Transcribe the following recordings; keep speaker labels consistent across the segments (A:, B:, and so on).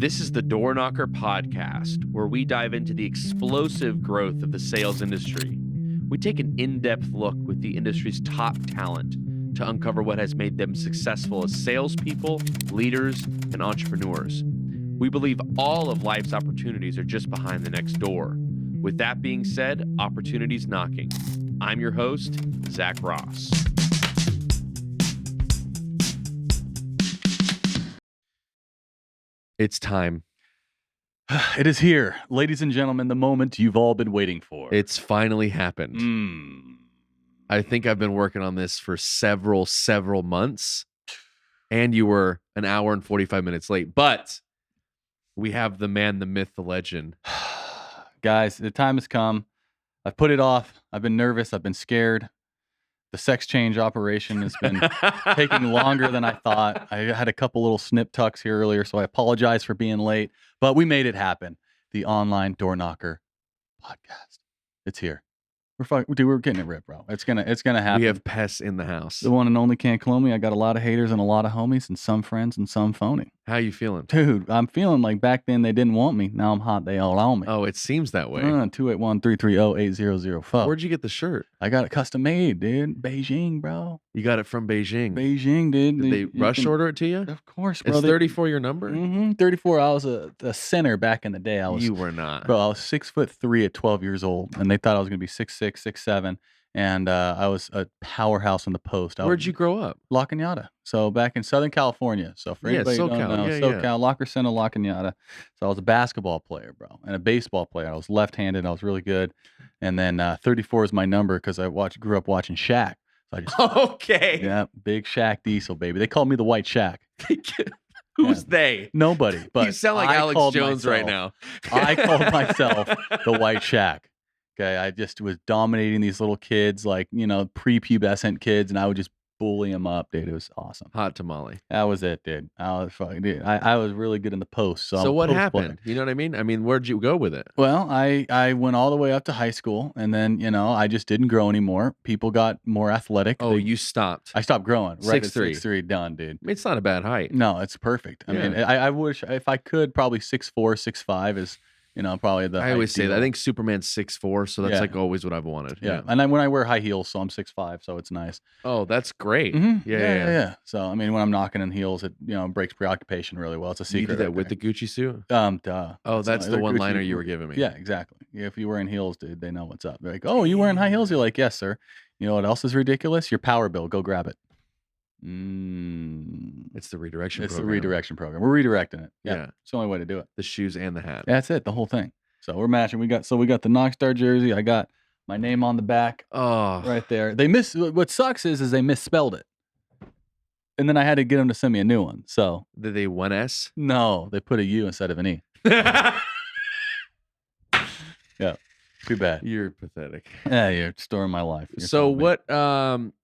A: This is the Door Knocker podcast, where we dive into the explosive growth of the sales industry. We take an in-depth look with the industry's top talent to uncover what has made them successful as salespeople, leaders, and entrepreneurs. We believe all of life's opportunities are just behind the next door. With that being said, opportunities knocking. I'm your host, Zach Ross. It's time.
B: It is here, ladies and gentlemen, the moment you've all been waiting for.
A: It's finally happened. I think I've been working on this for several months, and you were an hour and 45 minutes late, but we have the man, the myth, the legend.
B: Guys, the time has come. I've put it off. I've been nervous. I've been scared. The sex change operation has been taking longer than I thought. I had a couple little snip tucks here earlier, so I apologize for being late, but we made it happen. The online Door Knocker podcast. It's here. We're getting it ripped, bro. It's gonna happen.
A: We have Pess in the house.
B: The one and only can't clone me. I got a lot of haters and a lot of homies and some friends and some phony.
A: How you feeling?
B: Dude, I'm feeling like back then they didn't want me. Now I'm hot. They all on me.
A: Oh, it seems that way.
B: 281-330-8004.
A: Where'd you get the shirt?
B: I got it custom made, dude. Beijing, bro.
A: You got it from Beijing.
B: Beijing, dude.
A: Did they rush order it to you?
B: Of course, bro.
A: It's 34 your number?
B: 34. I was a center back in the day.
A: You were not.
B: Bro, I was 6'3" at 12 years old, and they thought I was going to be 6'6", 6'7", and I was a powerhouse in the post.
A: Where'd you grow up?
B: La Cañada. So back in Southern California. So for anybody who don't know, SoCal, La Crescenta, La Cañada. So I was a basketball player, bro, and a baseball player. I was left-handed. I was really good. And then 34 is my number because I grew up watching Shaq. So I just,
A: okay.
B: Yeah, big Shaq Diesel, baby. They called me the White Shaq.
A: Who's they?
B: Nobody. But
A: you sound like Alex Jones right now.
B: I called myself the White Shaq. Okay, I just was dominating these little kids, like, prepubescent kids, and I would just bully them up, dude. It was awesome.
A: Hot tamale.
B: That was it, dude. I was really good in the post. So
A: what happened? You know what I mean? Where'd you go with it?
B: Well, I went all the way up to high school, and then, I just didn't grow anymore. People got more athletic.
A: Oh, you stopped.
B: I stopped growing. Right
A: 6'3".
B: 6'3", done, dude.
A: It's not a bad height.
B: No, it's perfect. I mean, I wish if I could, probably 6'4", 6'5" is... probably the
A: I always say that. I
B: ideal.
A: think Superman's 6'4", so that's like always what I've wanted.
B: Yeah. And when I wear high heels, so I'm 6'5", so it's nice.
A: Oh, that's great.
B: Yeah. So, when I'm knocking in heels, it, breaks preoccupation really well. It's a secret.
A: You did that with the Gucci suit?
B: Duh.
A: Oh, that's the one-liner you were giving me.
B: Yeah, exactly. If you're wearing heels, dude, they know what's up. They're like, oh, you wearing high heels? You're like, yes, sir. You know what else is ridiculous? Your power bill. Go grab it.
A: It's the redirection program.
B: It's the redirection program. We're redirecting it. Yeah. It's the only way to do it.
A: The shoes and the hat.
B: That's it. The whole thing. So we're matching. We got the Knockstar jersey. I got my name on the back.
A: Oh,
B: right there. What sucks is they misspelled it. And then I had to get them to send me a new one. So
A: did they 1S?
B: No, they put a U instead of an E. Yeah. Too bad.
A: You're pathetic.
B: Yeah, you're storing my life.
A: So what?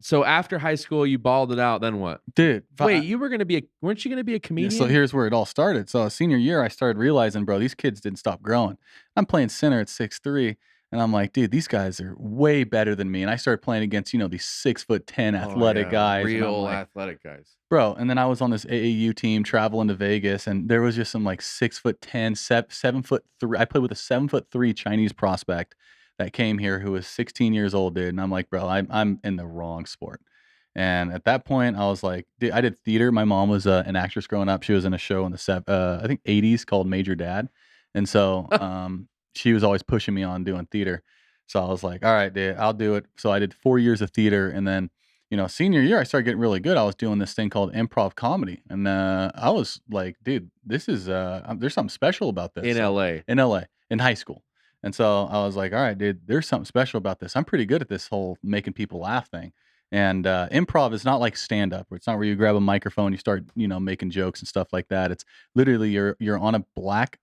A: So after high school, you balled it out. Then what,
B: dude?
A: Wait, weren't you gonna be a comedian?
B: So here's where it all started. So senior year, I started realizing, bro, these kids didn't stop growing. I'm playing center at 6'3", and I'm like, dude, these guys are way better than me. And I started playing against these 6'10" athletic guys,
A: real athletic guys,
B: bro. And then I was on this AAU team traveling to Vegas, and there was just some 6'10", 7'3". I played with a 7'3" Chinese prospect that came here who was 16 years old, dude. And I'm like, bro, I'm in the wrong sport. And at that point, I was like, dude, I did theater. My mom was an actress growing up. She was in a show in the I think 80s called Major Dad, and so she was always pushing me on doing theater. So I was like, all right, dude, I'll do it. So I did 4 years of theater, and then senior year, I started getting really good. I was doing this thing called improv comedy. And I was like, dude, this is, there's something special about this.
A: In LA,
B: in high school. And so I was like, all right, dude, there's something special about this. I'm pretty good at this whole making people laugh thing. And improv is not like stand-up, where it's not where you grab a microphone, you start, making jokes and stuff like that. It's literally you're on a blank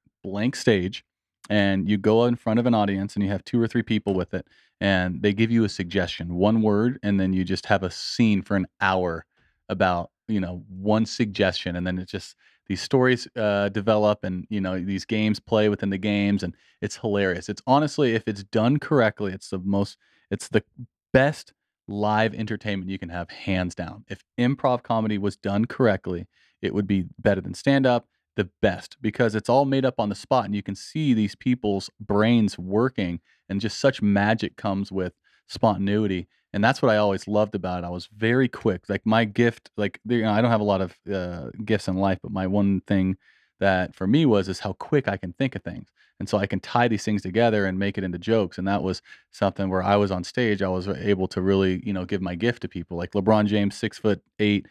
B: stage, and you go in front of an audience, and you have 2 or 3 people with it, and they give you a suggestion, one word, and then you just have a scene for an hour about, one suggestion, and then it's just these stories develop, and these games play within the games, and it's hilarious. It's honestly, if it's done correctly, it's the best live entertainment you can have, hands down. If improv comedy was done correctly, it would be better than stand-up. the best because it's all made up on the spot and you can see these people's brains working and just such magic comes with spontaneity. And that's what I always loved about it. I was very quick. Like my gift, like I don't have a lot of gifts in life, but my one thing that for me is how quick I can think of things. And so I can tie these things together and make it into jokes. And that was something where I was on stage, I was able to really, give my gift to people. Like LeBron James, 6'8"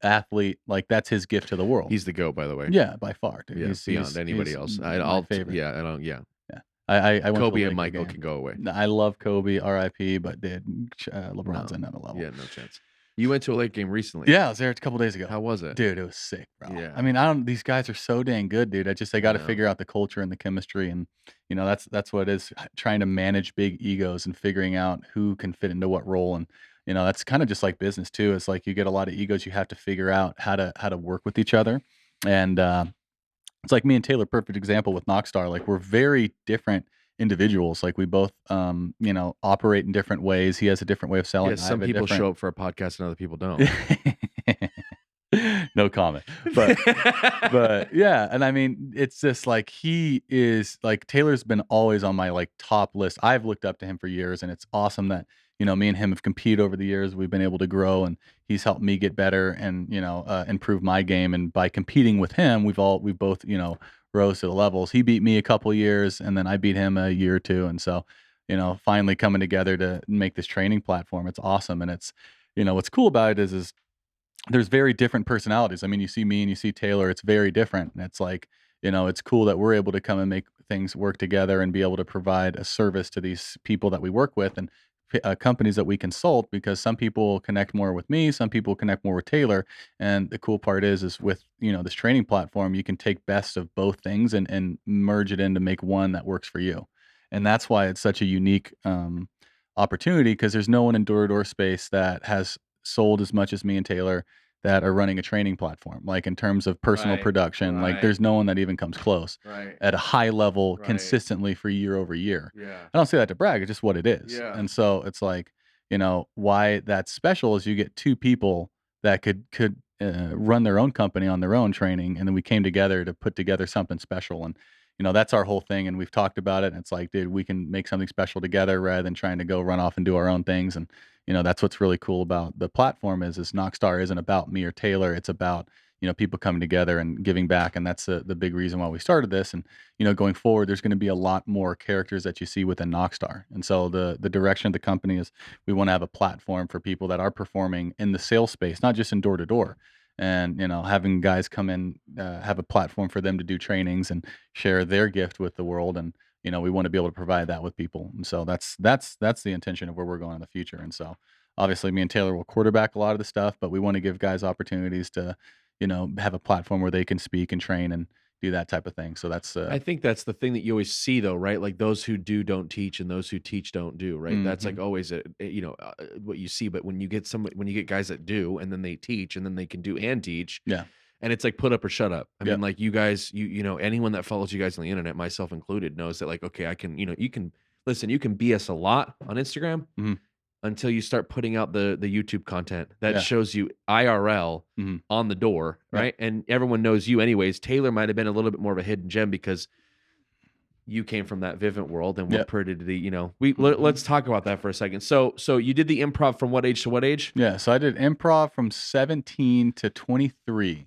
B: athlete, like that's his gift to the world.
A: He's the GOAT, by the way.
B: Yeah, by far, dude.
A: Yeah, beyond anybody else.
B: My favorite.
A: Yeah, I don't. Yeah.
B: Yeah. I went
A: Kobe
B: to a
A: and
B: Laker
A: Michael
B: game.
A: can go away.
B: I love Kobe, RIP, but dude, LeBron's another level.
A: Yeah, no chance. You went to a Lake game recently.
B: Yeah, I was there a couple days ago.
A: How was it?
B: Dude, it was sick, bro.
A: Yeah.
B: I mean, these guys are so dang good, dude. I got to figure out the culture and the chemistry, and that's what it is, trying to manage big egos and figuring out who can fit into what role. And that's kind of just like business too. It's like you get a lot of egos, you have to figure out how to work with each other. And it's like me and Taylor, perfect example with Knockstar. Like we're very different individuals. Like we both operate in different ways. He has a different way of selling.
A: Yeah, some people show up for a podcast and other people don't.
B: No comment. But yeah, and I mean, it's just like he is like Taylor's been always on my like top list. I've looked up to him for years, and it's awesome that me and him have competed over the years. We've been able to grow, and he's helped me get better and improve my game. And by competing with him, we've both rose to the levels. He beat me a couple years, and then I beat him a year or two, and so finally coming together to make this training platform. It's awesome, and it's what's cool about it is there's very different personalities. I mean, you see me and you see Taylor, it's very different. And it's like, it's cool that we're able to come and make things work together and be able to provide a service to these people that we work with and companies that we consult, because some people connect more with me, some people connect more with Taylor. And the cool part is with, this training platform, you can take best of both things and merge it in to make one that works for you. And that's why it's such a unique opportunity, because there's no one in Door2Door space that has sold as much as me and Taylor that are running a training platform, like in terms of personal production. Like there's no one that even comes close at a high level consistently for year over year. I don't say that to brag, it's just what it is. And so it's like, why that's special is you get two people that could run their own company on their own training, and then we came together to put together something special. And that's our whole thing, and we've talked about it, and it's like, dude, we can make something special together rather than trying to go run off and do our own things. And that's what's really cool about the platform is Knockstar isn't about me or Taylor. It's about people coming together and giving back, and that's the big reason why we started this. And going forward, there's going to be a lot more characters that you see within Knockstar. And so the direction of the company is we want to have a platform for people that are performing in the sales space, not just in Door2Door. And having guys come in, have a platform for them to do trainings and share their gift with the world. And we want to be able to provide that with people. And so that's the intention of where we're going in the future. And so obviously me and Taylor will quarterback a lot of the stuff, but we want to give guys opportunities to have a platform where they can speak and train and do that type of thing. So that's
A: I think that's the thing that you always see though, right? Like those who do don't teach, and those who teach don't do, right? That's like always what you see. But when you get guys that do, and then they teach, and then they can do and teach, and it's like put up or shut up. I mean, like you guys, anyone that follows you guys on the internet, myself included, knows that like, okay, I can, you can listen, you can BS a lot on Instagram until you start putting out the YouTube content that shows you IRL on the door, right? And everyone knows you anyways. Taylor might have been a little bit more of a hidden gem because you came from that Vivint world, and we're pretty to the, let's talk about that for a second. So you did the improv from what age to what age?
B: Yeah, so I did improv from 17 to 23.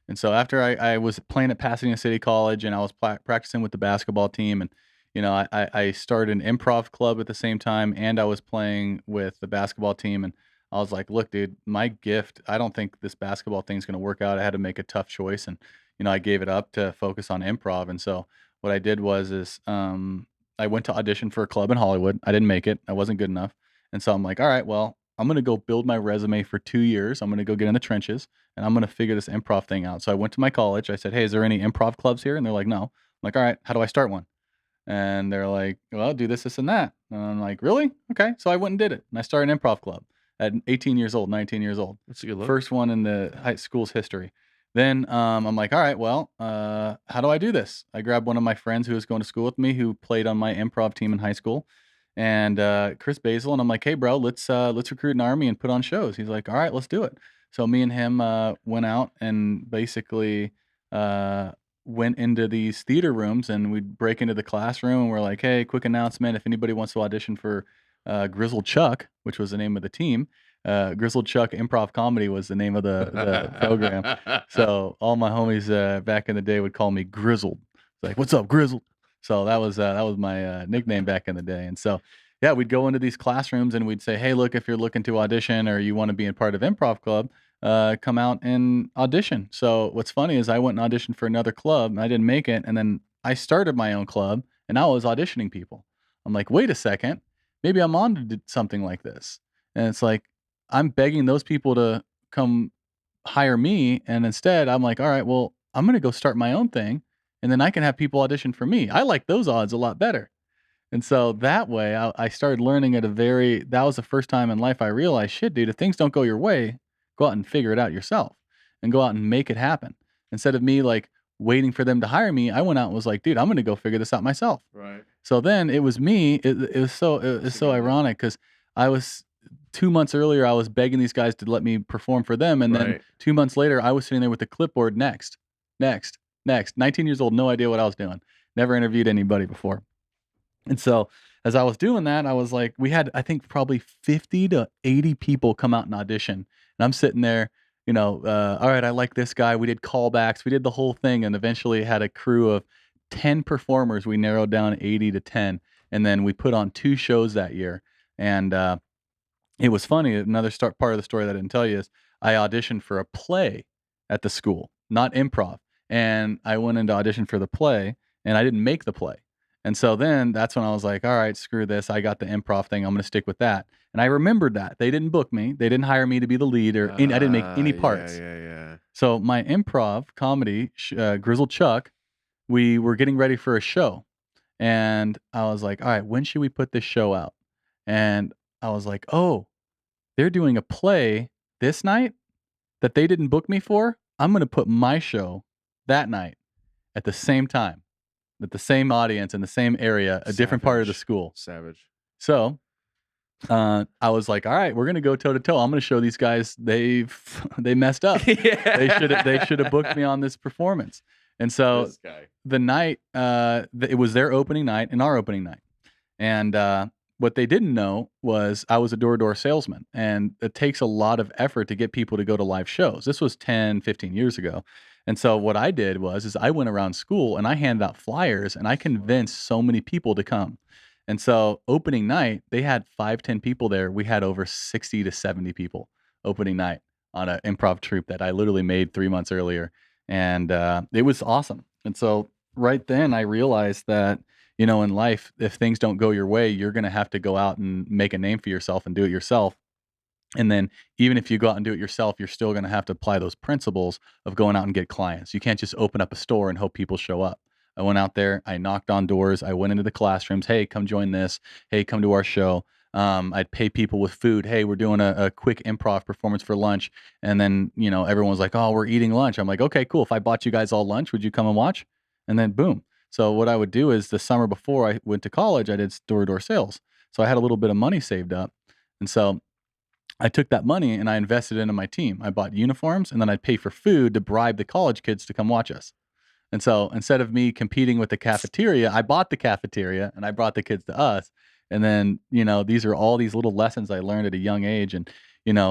B: And so after I was playing at Pasadena City College, and I was practicing with the basketball team, and I started an improv club at the same time, and I was playing with the basketball team. And I was like, look, dude, my gift, I don't think this basketball thing's going to work out. I had to make a tough choice, and I gave it up to focus on improv. And so what I did was I went to audition for a club in Hollywood. I didn't make it. I wasn't good enough. And so I'm like, all right, well, I'm going to go build my resume for 2 years. I'm going to go get in the trenches, and I'm going to figure this improv thing out. So I went to my college. I said, hey, is there any improv clubs here? And they're like, no. I'm like, all right, how do I start one? And they're like, well, do this, and that. And I'm like, really? Okay. So I went and did it. And I started an improv club at 18 years old, 19 years old.
A: That's a good look.
B: First one in the high school's history. Then I'm like, all right, well, how do I do this? I grabbed one of my friends who was going to school with me, who played on my improv team in high school, and Chris Basil. And I'm like, hey, bro, let's recruit an army and put on shows. He's like, all right, let's do it. So me and him went out and basically went into these theater rooms, and we'd break into the classroom, and we're like, "Hey, quick announcement! If anybody wants to audition for Grizzled Chuck, which was the name of the team, Grizzled Chuck Improv Comedy was the name of the program." So all my homies back in the day would call me Grizzled. It's like, "What's up, Grizzled?" So that was my nickname back in the day. And so yeah, we'd go into these classrooms and we'd say, "Hey, look, if you're looking to audition or you want to be a part of Improv Club, come out and audition." So what's funny is I went and auditioned for another club and I didn't make it. And then I started my own club and I was auditioning people. I'm like, wait a second, maybe I'm on to something like this. And it's like, I'm begging those people to come hire me. And instead I'm like, all right, well, I'm going to go start my own thing. And then I can have people audition for me. I like those odds a lot better. And so that way I started learning that was the first time in life I realized, shit, dude, if things don't go your way, go out and figure it out yourself and go out and make it happen. Instead of me like waiting for them to hire me, I went out and was like, dude, I'm going to go figure this out myself.
A: Right.
B: So then it was me. It was so ironic because I was 2 months earlier, I was begging these guys to let me perform for them. And then 2 months later, I was sitting there with the clipboard next. 19 years old, no idea what I was doing. Never interviewed anybody before. And so as I was doing that, I was like, we had, I think, probably 50 to 80 people come out and audition. And I'm sitting there, all right, I like this guy. We did callbacks. We did the whole thing and eventually had a crew of 10 performers. We narrowed down 80 to 10. And then we put on 2 shows that year. And it was funny. Another part of the story that I didn't tell you is I auditioned for a play at the school, not improv. And I went into audition for the play and I didn't make the play. And so then that's when I was like, all right, screw this. I got the improv thing. I'm going to stick with that. And I remembered that. They didn't book me. They didn't hire me to be the lead I didn't make any parts.
A: Yeah.
B: So my improv comedy, Grizzled Chuck, we were getting ready for a show. And I was like, all right, when should we put this show out? And I was like, oh, they're doing a play this night that they didn't book me for. I'm going to put my show that night at the same time, with the same audience in the same area, a different part of the school.
A: Savage.
B: So I was like, all right, we're going to go toe to toe. I'm going to show these guys they messed up. They should have booked me on this performance. And so the night, it was their opening night and our opening night. And what they didn't know was I was a door-to-door salesman, and it takes a lot of effort to get people to go to live shows. This was 10, 15 years ago. And so what I did is I went around school and I handed out flyers and I convinced so many people to come. And so opening night, they had 5, 10 people there. We had over 60 to 70 people opening night on an improv troupe that I literally made 3 months earlier. And it was awesome. And so right then I realized that, in life, if things don't go your way, you're going to have to go out and make a name for yourself and do it yourself. And then even if you go out and do it yourself, you're still going to have to apply those principles of going out and get clients. You can't just open up a store and hope people show up. I went out there, I knocked on doors, I went into the classrooms. Hey, come join this. Hey, come to our show. I'd pay people with food. Hey, we're doing a quick improv performance for lunch. And then, everyone was like, oh, we're eating lunch. I'm like, okay, cool. If I bought you guys all lunch, would you come and watch? And then boom. So what I would do is the summer before I went to college, I did door-to-door sales. So I had a little bit of money saved up. And so I took that money and I invested into my team. I bought uniforms and then I'd pay for food to bribe the college kids to come watch us. And so instead of me competing with the cafeteria, I bought the cafeteria and I brought the kids to us. And then, these are all these little lessons I learned at a young age. And,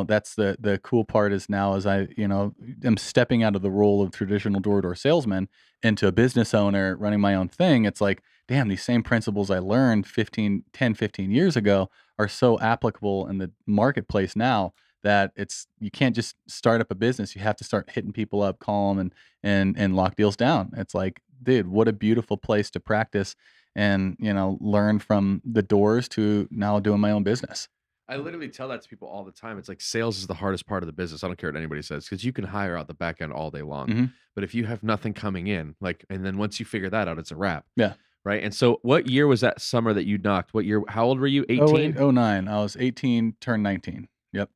B: that's the cool part is now as I, am stepping out of the role of traditional door-to-door salesman into a business owner running my own thing. It's like, damn, these same principles I learned 10, 15 years ago are so applicable in the marketplace now that you can't just start up a business. You have to start hitting people up, call them and lock deals down. It's like, dude, what a beautiful place to practice and, learn from the doors to now doing my own business.
A: I literally tell that to people all the time. It's like sales is the hardest part of the business. I don't care what anybody says because you can hire out the back end all day long.
B: Mm-hmm.
A: But if you have nothing coming in, and then once you figure that out, it's a wrap.
B: Yeah.
A: Right. And so what year was that summer that you knocked? What year? How old were you? 18?
B: 09. I was 18, turned 19. Yep.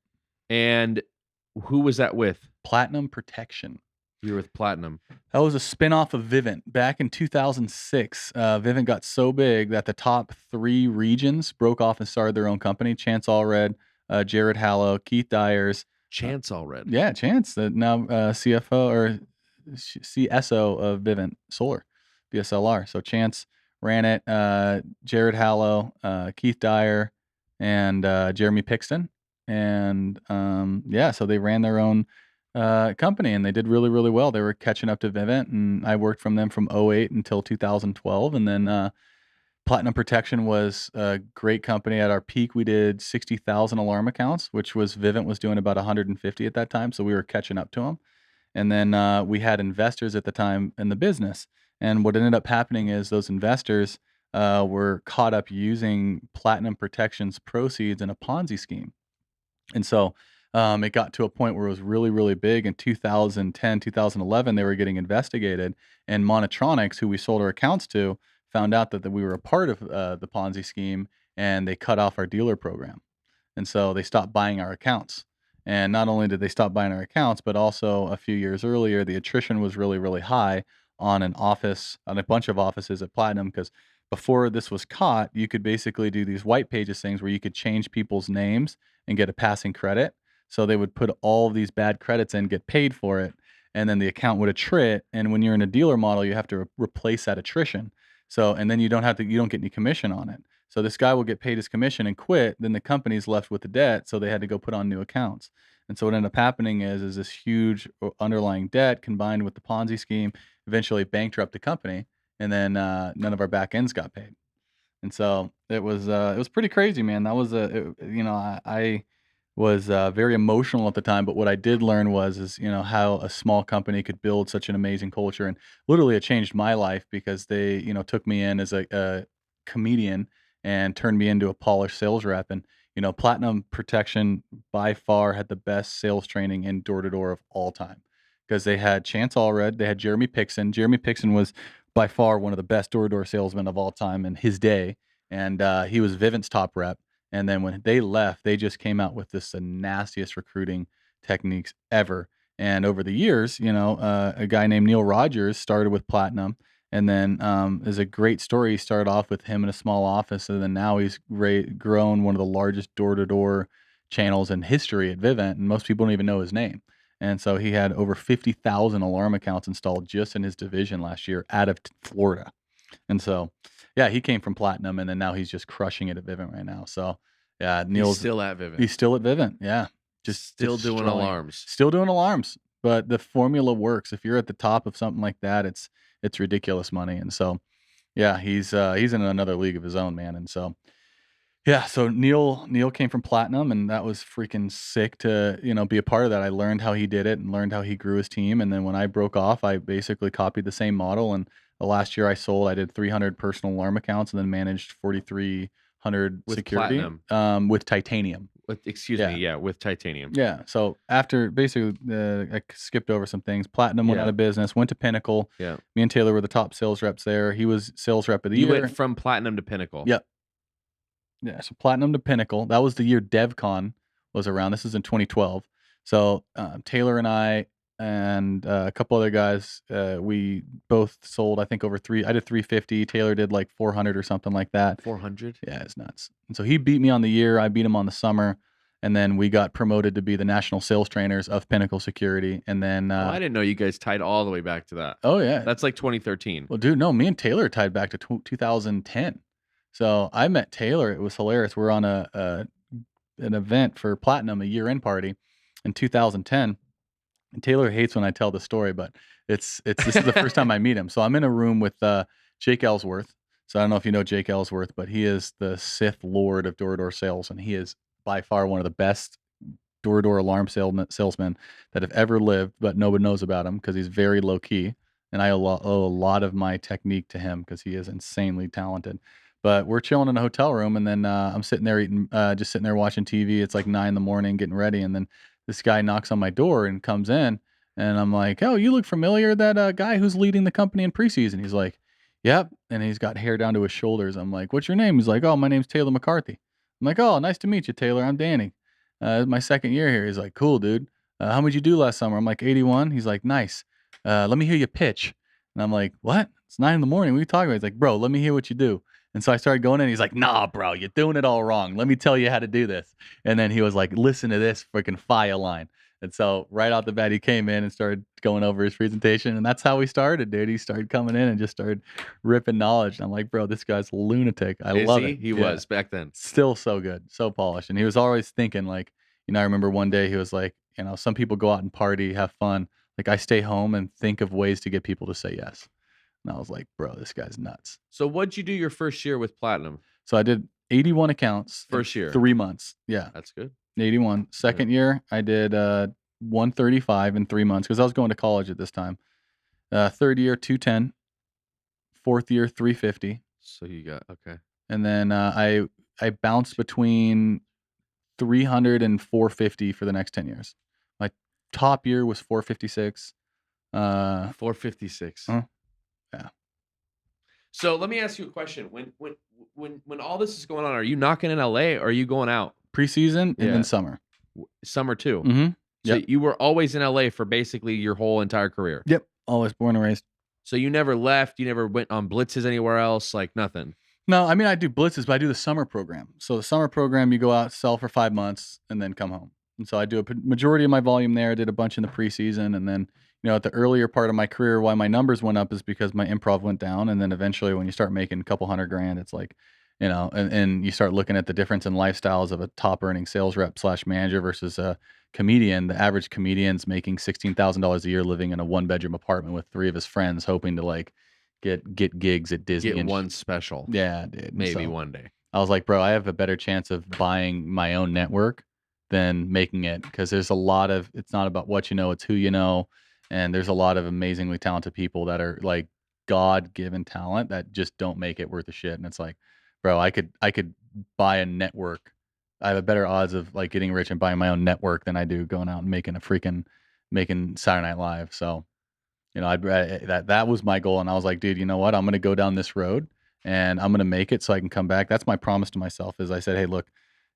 A: And who was that with?
B: Platinum Protection.
A: You were with Platinum.
B: That was a spinoff of Vivint. Back in 2006, Vivint got so big that the top 3 regions broke off and started their own company. Chance Allred, Jared Hallow, Keith Dyers.
A: Chance Allred.
B: Yeah, Chance, now CFO or CSO of Vivint Solar, VSLR. So Chance ran it, Jared Hallow, Keith Dyer, and Jeremy Pixton. And so they ran their own company, and they did really, really well. They were catching up to Vivint, and I worked from them from '08 until 2012. And then Platinum Protection was a great company. At our peak, we did 60,000 alarm accounts, which was Vivint was doing about 150 at that time. So we were catching up to them. And then we had investors at the time in the business. And what ended up happening is those investors were caught up using Platinum Protection's proceeds in a Ponzi scheme. And so it got to a point where it was really, really big. In 2010, 2011, they were getting investigated. And Monotronics, who we sold our accounts to, found out that we were a part of the Ponzi scheme, and they cut off our dealer program. And so they stopped buying our accounts. And not only did they stop buying our accounts, but also a few years earlier, the attrition was really, really high on a bunch of offices at Platinum, because before this was caught, you could basically do these white pages things where you could change people's names and get a passing credit. So they would put all of these bad credits in, get paid for it, and then the account would attrit. And when you're in a dealer model, you have to replace that attrition. So, and then you don't get any commission on it. So this guy will get paid his commission and quit. Then the company's left with the debt. So they had to go put on new accounts. And so what ended up happening is this huge underlying debt combined with the Ponzi scheme eventually bankrupt the company. And then none of our back ends got paid. And so it was pretty crazy, man. That was I was very emotional at the time, but what I did learn is how a small company could build such an amazing culture, and literally it changed my life because they took me in as a comedian and turned me into a polished sales rep. And Platinum Protection by far had the best sales training in Door2Door of all time, because they had Chance Allred, they had Jeremy Pixton. Jeremy Pixton was by far one of the best Door2Door salesmen of all time in his day, and he was Vivint's top rep. And then when they left, they just came out with the nastiest recruiting techniques ever. And over the years, a guy named Neil Rogers started with Platinum, and then is a great story. He started off with him in a small office, and then now he's grown one of the largest door-to-door channels in history at Vivint, and most people don't even know his name. And so he had over 50,000 alarm accounts installed just in his division last year out of Florida. And so, yeah, he came from Platinum, and then now he's just crushing it at Vivint right now. So, yeah,
A: He's
B: Neil's
A: still at Vivint.
B: he's still at Vivint. Yeah, just
A: Still doing
B: destroying it.
A: alarms.
B: Still doing alarms. But the formula works. If you're at the top of something like that, it's ridiculous money. And so, yeah, he's in another league of his own, man. And so, yeah, so Neil came from Platinum, and that was freaking sick to be a part of that. I learned how he did it and learned how he grew his team. And then when I broke off, I basically copied the same model. And the last year I did 300 personal alarm accounts and then managed 4,300
A: With
B: security
A: Platinum.
B: with Titanium.
A: With Titanium.
B: Yeah. So after basically, I skipped over some things. Platinum went out of business, went to Pinnacle.
A: Yeah.
B: Me and Taylor were the top sales reps there. He was sales rep of the
A: You
B: year.
A: went from Platinum to Pinnacle.
B: Yep. Yeah. So Platinum to Pinnacle. That was the year DevCon was around. This is in 2012. So Taylor and I and a couple other guys, we both sold, I think, I did 350. Taylor did like 400 or something like that.
A: 400?
B: Yeah, it's nuts. And so he beat me on the year. I beat him on the summer. And then we got promoted to be the national sales trainers of Pinnacle Security. And then
A: I didn't know you guys tied all the way back to that.
B: Oh, yeah.
A: That's like 2013.
B: Well, dude, no, me and Taylor tied back to 2010. So I met Taylor. It was hilarious. We're on an event for Platinum, a year-end party in 2010. And Taylor hates when I tell the story, but this is the first time I meet him. So I'm in a room with Jake Ellsworth. So I don't know if you know Jake Ellsworth, but he is the Sith Lord of door-to-door sales, and he is by far one of the best door-to-door alarm salesmen that have ever lived, but nobody knows about him because he's very low-key. And I owe a lot of my technique to him because he is insanely talented. But we're chilling in a hotel room, and then I'm sitting there just sitting there watching TV. It's like 9 a.m, getting ready, and then this guy knocks on my door and comes in, and I'm like, "Oh, you look familiar. That guy who's leading the company in preseason." He's like, "Yep," and he's got hair down to his shoulders. I'm like, "What's your name?" He's like, "Oh, my name's Taylor McCarthy." I'm like, "Oh, nice to meet you, Taylor. I'm Danny. It's my second year here." He's like, "Cool, dude. How much you do last summer?" I'm like, 81. He's like, "Nice. Let me hear you pitch." And I'm like, "What? It's 9 a.m. What are you talking about?" He's like, "Bro, let me hear what you do." And so I started going in. He's like, "Nah, bro, you're doing it all wrong. Let me tell you how to do this." And then he was like, "Listen to this freaking fire line." And so right out the bat, he came in and started going over his presentation. And that's how we started, dude. He started coming in and just started ripping knowledge. And I'm like, bro, this guy's a lunatic. I
A: Is
B: love
A: he?
B: it.
A: He
B: Yeah.
A: was back then.
B: Still so good, so polished. And he was always thinking like, I remember one day he was like, some people go out and party, have fun. Like I stay home and think of ways to get people to say yes. And I was like, bro, this guy's nuts.
A: So what'd you do your first year with Platinum?
B: So I did 81 accounts.
A: First year.
B: 3 months. Yeah.
A: That's good.
B: 81. Second year, I did 135 in 3 months because I was going to college at this time. Third year, 210. Fourth year, 350.
A: So you got, okay.
B: And then I bounced between 300 and 450 for the next 10 years. My top year was 456.
A: 456.
B: Yeah.
A: So let me ask you a question. When all this is going on, are you knocking in LA or are you going out?
B: Preseason and then summer.
A: Summer too.
B: Mm-hmm.
A: So you were always in LA for basically your whole entire career.
B: Yep. Always born and raised.
A: So you never left. You never went on blitzes anywhere else. Like nothing.
B: No, I mean I do blitzes, but I do the summer program. So the summer program, you go out, sell for 5 months, and then come home. And so I do a majority of my volume there. I did a bunch in the preseason, and then at the earlier part of my career, why my numbers went up is because my improv went down, and then eventually when you start making a couple $100,000, it's like, and you start looking at the difference in lifestyles of a top earning sales rep / manager versus a comedian. The average comedian's making $16,000 a year, living in a 1-bedroom apartment with 3 of his friends, hoping to like get gigs at Disney.
A: Get one special.
B: Yeah, dude.
A: Maybe one day.
B: I was like, bro, I have a better chance of buying my own network than making it, because there's a lot of, it's not about what you know, it's who you know. And there's a lot of amazingly talented people that are like God-given talent that just don't make it worth a shit. And it's like, bro, I could buy a network. I have a better odds of like getting rich and buying my own network than I do going out and making Saturday Night Live. So, that was my goal. And I was like, dude, you know what? I'm going to go down this road and I'm going to make it so I can come back. That's my promise to myself. Is I said, hey, look,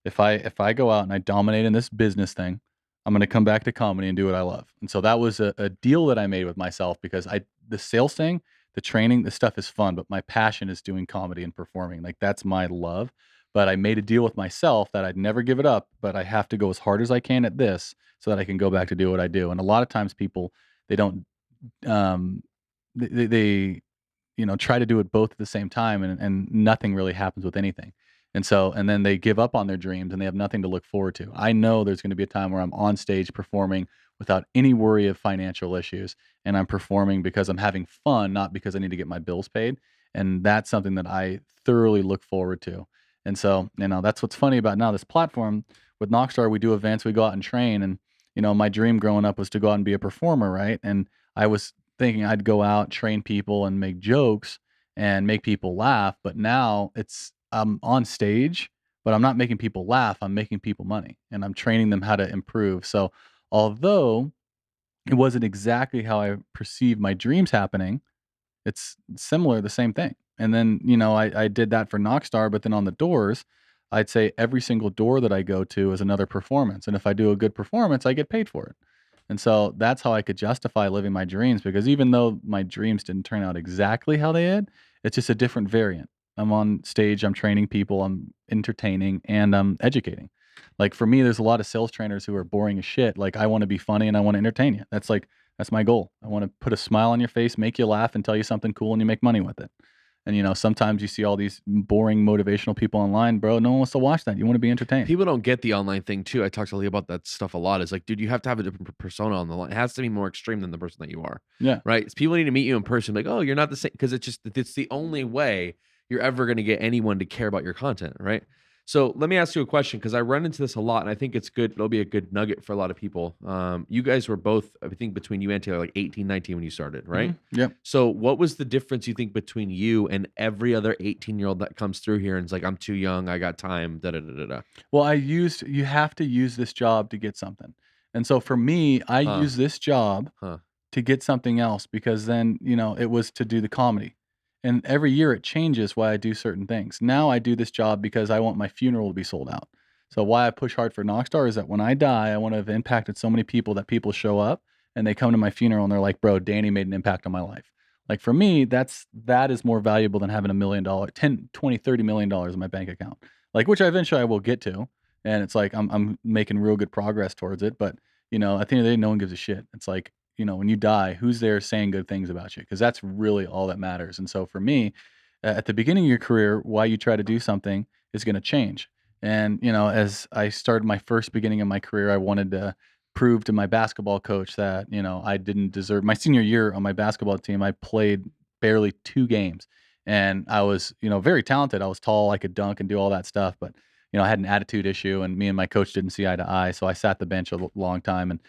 B: if I go out and I dominate in this business thing, I'm going to come back to comedy and do what I love. And so that was a deal that I made with myself, because the sales thing, the training, the stuff is fun, but my passion is doing comedy and performing. Like that's my love. But I made a deal with myself that I'd never give it up, but I have to go as hard as I can at this so that I can go back to do what I do. And a lot of times people, they don't, they try to do it both at the same time, and nothing really happens with anything. And then they give up on their dreams and they have nothing to look forward to. I know there's going to be a time where I'm on stage performing without any worry of financial issues, and I'm performing because I'm having fun, not because I need to get my bills paid. And that's something that I thoroughly look forward to. And so, that's what's funny about now this platform with Knockstar. We do events, we go out and train. And, my dream growing up was to go out and be a performer, right? And I was thinking I'd go out, train people and make jokes and make people laugh. But now I'm on stage, but I'm not making people laugh. I'm making people money, and I'm training them how to improve. So although it wasn't exactly how I perceived my dreams happening, it's similar, the same thing. And then, I did that for Knockstar, but then on the doors, I'd say every single door that I go to is another performance. And if I do a good performance, I get paid for it. And so that's how I could justify living my dreams, because even though my dreams didn't turn out exactly how they did, it's just a different variant. I'm on stage, I'm training people, I'm entertaining, and I'm educating. Like for me, there's a lot of sales trainers who are boring as shit. Like I want to be funny and I want to entertain you. That's my goal. I want to put a smile on your face, make you laugh, and tell you something cool, and you make money with it. And sometimes you see all these boring motivational people online, bro. No one wants to watch that. You want to be entertained.
A: People don't get the online thing too. I talk to Lee about that stuff a lot. It's like, dude, you have to have a different persona on the line. It has to be more extreme than the person that you are.
B: Yeah.
A: Right. It's people need to meet you in person. Like, oh, you're not the same, because it's the only way you're ever going to get anyone to care about your content. Right. So let me ask you a question, because I run into this a lot, and I think it's good. It'll be a good nugget for a lot of people. You guys were both, I think, between you and Taylor, like 18, 19 when you started, right?
B: Mm-hmm. Yep.
A: So what was the difference, you think, between you and every other 18-year-old that comes through here and is like, I'm too young, I got time, da-da-da-da-da?
B: Well, you have to use this job to get something. And so for me, I use this job to get something else, because then, it was to do the comedy. And every year it changes why I do certain things. Now I do this job because I want my funeral to be sold out. So why I push hard for Knockstar is that when I die, I want to have impacted so many people that people show up and they come to my funeral and they're like, bro, Danny made an impact on my life. Like for me, that is more valuable than having $1 million, 10, 20, $30 million in my bank account. Like, which eventually I will get to. And it's like, I'm making real good progress towards it. But at the end of the day, no one gives a shit. It's like, when you die, who's there saying good things about you? Because that's really all that matters. And so for me, at the beginning of your career, why you try to do something is going to change. And, as I started my first beginning of my career, I wanted to prove to my basketball coach that, I didn't deserve my senior year on my basketball team. I played barely 2 games and I was, very talented. I was tall, I could dunk and do all that stuff, but I had an attitude issue, and me and my coach didn't see eye to eye. So I sat the bench a long time. And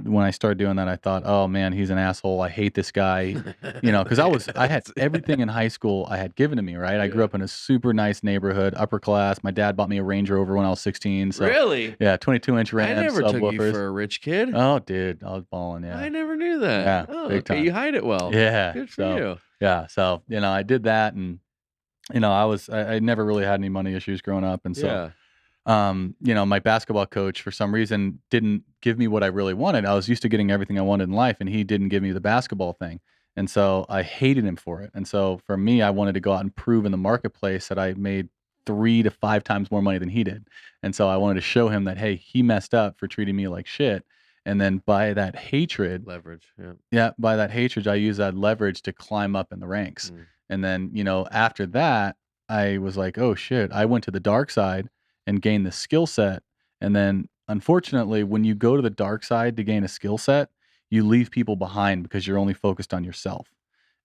B: when I started doing that, I thought, oh man, he's an asshole. I hate this guy. Because I had everything in high school I had given to me. Right, I grew up in a super nice neighborhood, upper class. My dad bought me a Range Rover when I was 16. So
A: Really?
B: yeah, 22-inch
A: I
B: Ram
A: never took you
B: subwoofers.
A: for a rich kid.
B: Oh, dude, I was balling. Yeah,
A: I never knew that.
B: yeah,
A: Oh,
B: big
A: okay.
B: time.
A: You hide it well.
B: Yeah,
A: Good for you.
B: yeah. So I did that, and I never really had any money issues growing up, and so.
A: Yeah.
B: My basketball coach for some reason didn't give me what I really wanted. I was used to getting everything I wanted in life, and he didn't give me the basketball thing. And so I hated him for it. And so for me, I wanted to go out and prove in the marketplace that I made 3 to 5 times more money than he did. And so I wanted to show him that, hey, he messed up for treating me like shit. And then by that hatred,
A: Leverage. Yeah.
B: yeah, by that hatred, I used that leverage to climb up in the ranks.
A: Mm.
B: And then, after that, I was like, oh shit, I went to the dark side and gained the skill set. And then unfortunately, when you go to the dark side to gain a skill set, you leave people behind because you're only focused on yourself.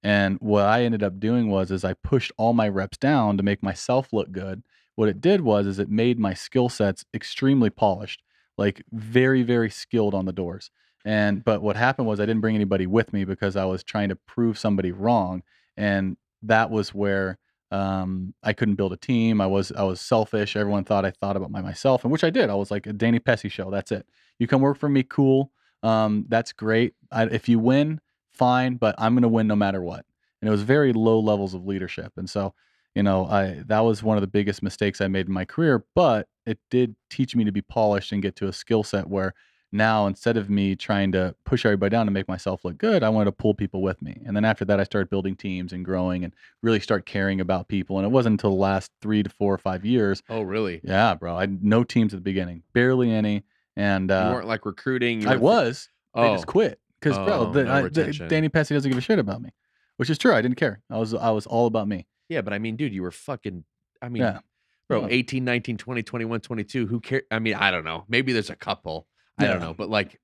B: And what I ended up doing is I pushed all my reps down to make myself look good. What it did is it made my skill sets extremely polished, like very, very skilled on the doors. But what happened was I didn't bring anybody with me because I was trying to prove somebody wrong. And that was where I couldn't build a team. I was selfish. Everyone thought I thought about myself, and which I did. I was like a Danny Pessy show. That's it. You come work for me, cool. That's great. If you win, fine, but I'm going to win no matter what. And it was very low levels of leadership. And so, that was one of the biggest mistakes I made in my career, but it did teach me to be polished and get to a skill set where now, instead of me trying to push everybody down to make myself look good, I wanted to pull people with me. And then after that, I started building teams and growing and really start caring about people. And it wasn't until the last 3 to 4 or 5 years.
A: Oh, really?
B: Yeah, bro. I had no teams at the beginning, barely any. And
A: you weren't like recruiting.
B: I was.
A: Oh.
B: I just quit because, Danny Pessy doesn't give a shit about me, which is true. I didn't care. I was all about me.
A: Yeah, but I mean, dude, you were fucking. I mean,
B: Yeah.
A: bro, 18, 19, 20, 21, 22. Who cares? I mean, I don't know. Maybe there's a couple. I don't know, but like,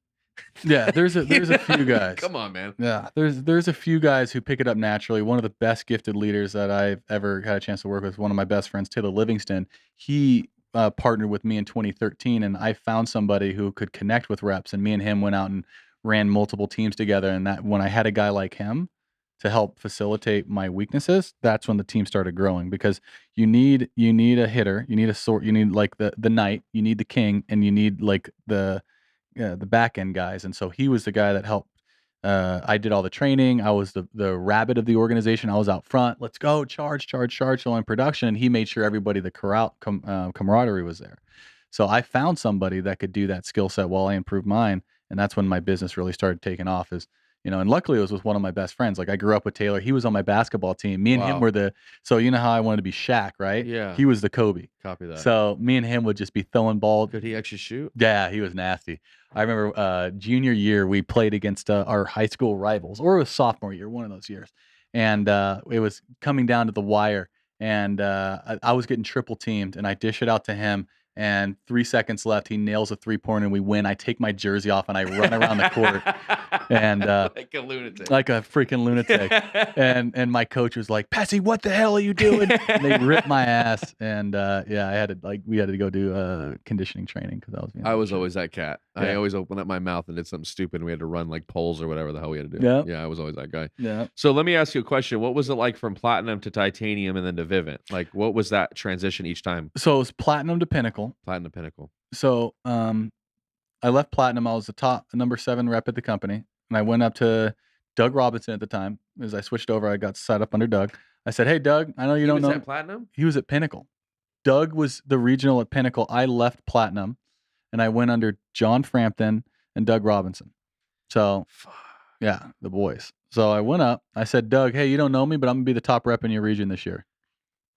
B: yeah, there's a few guys.
A: Come on, man.
B: Yeah, there's a few guys who pick it up naturally. One of the best gifted leaders that I've ever had a chance to work with, one of my best friends, Taylor Livingston. He partnered with me in 2013, and I found somebody who could connect with reps. And me and him went out and ran multiple teams together. And that when I had a guy like him to help facilitate my weaknesses, that's when the team started growing. Because you need a hitter, you need a sort, you need like the knight, you need the king, and you need like the back end guys. And so he was the guy that helped. I did all the training. I was the rabbit of the organization. I was out front. Let's go, charge, so in production. And he made sure everybody, the camaraderie was there. So I found somebody that could do that skill set while I improved mine. And that's when my business really started taking off and luckily it was with one of my best friends. Like I grew up with Taylor. He was on my basketball team. Me and him were so you know how I wanted to be Shaq, right?
A: Yeah.
B: He was the Kobe.
A: Copy that.
B: So me and him would just be throwing balls.
A: Could he actually shoot?
B: Yeah, he was nasty. I remember junior year, we played against our high school rivals, or it was sophomore year, one of those years. And it was coming down to the wire, and I was getting triple teamed, and I dish it out to him, and 3 seconds left, he nails a 3-pointer, and we win. I take my jersey off, and I run around the court. And
A: like a lunatic.
B: Like a freaking lunatic. and my coach was like, Pessy, what the hell are you doing? And they ripped my ass. And we had to go do conditioning training because
A: I was always that cat.
B: Yeah.
A: I always opened up my mouth and did something stupid, and we had to run like poles or whatever the hell we had to do.
B: Yep.
A: Yeah, I was always that guy.
B: Yeah.
A: So let me ask you a question. What was it like from Platinum to Titanium and then to Vivint? Like, what was that transition each time?
B: So it was Platinum to Pinnacle.
A: Platinum to Pinnacle.
B: So I left Platinum. I was the top number 7 rep at the company. And I went up to Doug Robinson at the time. As I switched over, I got set up under Doug. I said, hey, Doug, I know you don't know.
A: He was at Platinum?
B: He was at Pinnacle. Doug was the regional at Pinnacle. I left Platinum, and I went under John Frampton and Doug Robinson. So, yeah, the boys. So I went up. I said, Doug, hey, you don't know me, but I'm going to be the top rep in your region this year.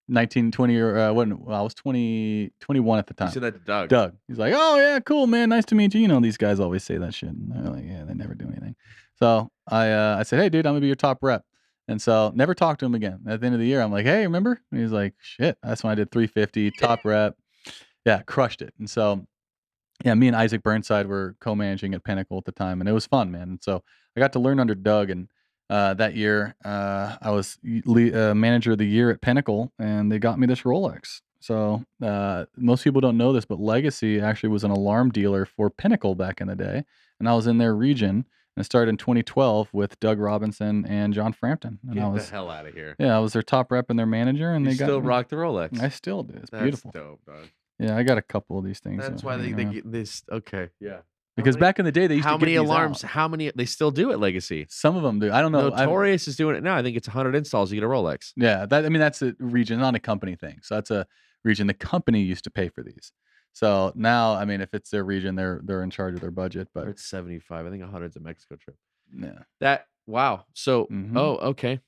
B: 19, 20, or I was 20, 21 at the time.
A: You said that to Doug.
B: Doug. He's like, oh, yeah, cool, man. Nice to meet you. You know, these guys always say that shit. And they're like, yeah, they never do anything. So I said, hey, dude, I'm going to be your top rep. And so never talked to him again. At the end of the year, I'm like, hey, remember? And he's like, shit. That's when I did 350, top rep. Yeah, crushed it. And so, yeah, me and Isaac Burnside were co-managing at Pinnacle at the time. And it was fun, man. And so I got to learn under Doug. And that year, I was manager of the year at Pinnacle, and they got me this Rolex. So most people don't know this, but Legacy actually was an alarm dealer for Pinnacle back in the day, and I was in their region. And it started in 2012 with Doug Robinson and John Frampton. And
A: Get the hell out of here.
B: Yeah, I was their top rep and their manager, and
A: You
B: they got
A: still
B: me.
A: rock the Rolex.
B: I still do. It's
A: That's
B: beautiful.
A: dope, dog.
B: Yeah, I got a couple of these things.
A: That's why they get this. Okay, yeah.
B: Because back in the day, they used to
A: How
B: get
A: many
B: these
A: alarms?
B: out.
A: How many? They still do it, Legacy.
B: Some of them do. I don't know.
A: Notorious is doing it now. I think it's 100 installs. You get a Rolex.
B: Yeah, that's a region, not a company thing. So that's a region. The company used to pay for these. So now, I mean, if it's their region, they're in charge of their budget. But
A: it's 75. I think 100's a Mexico trip.
B: Yeah.
A: Wow. So okay.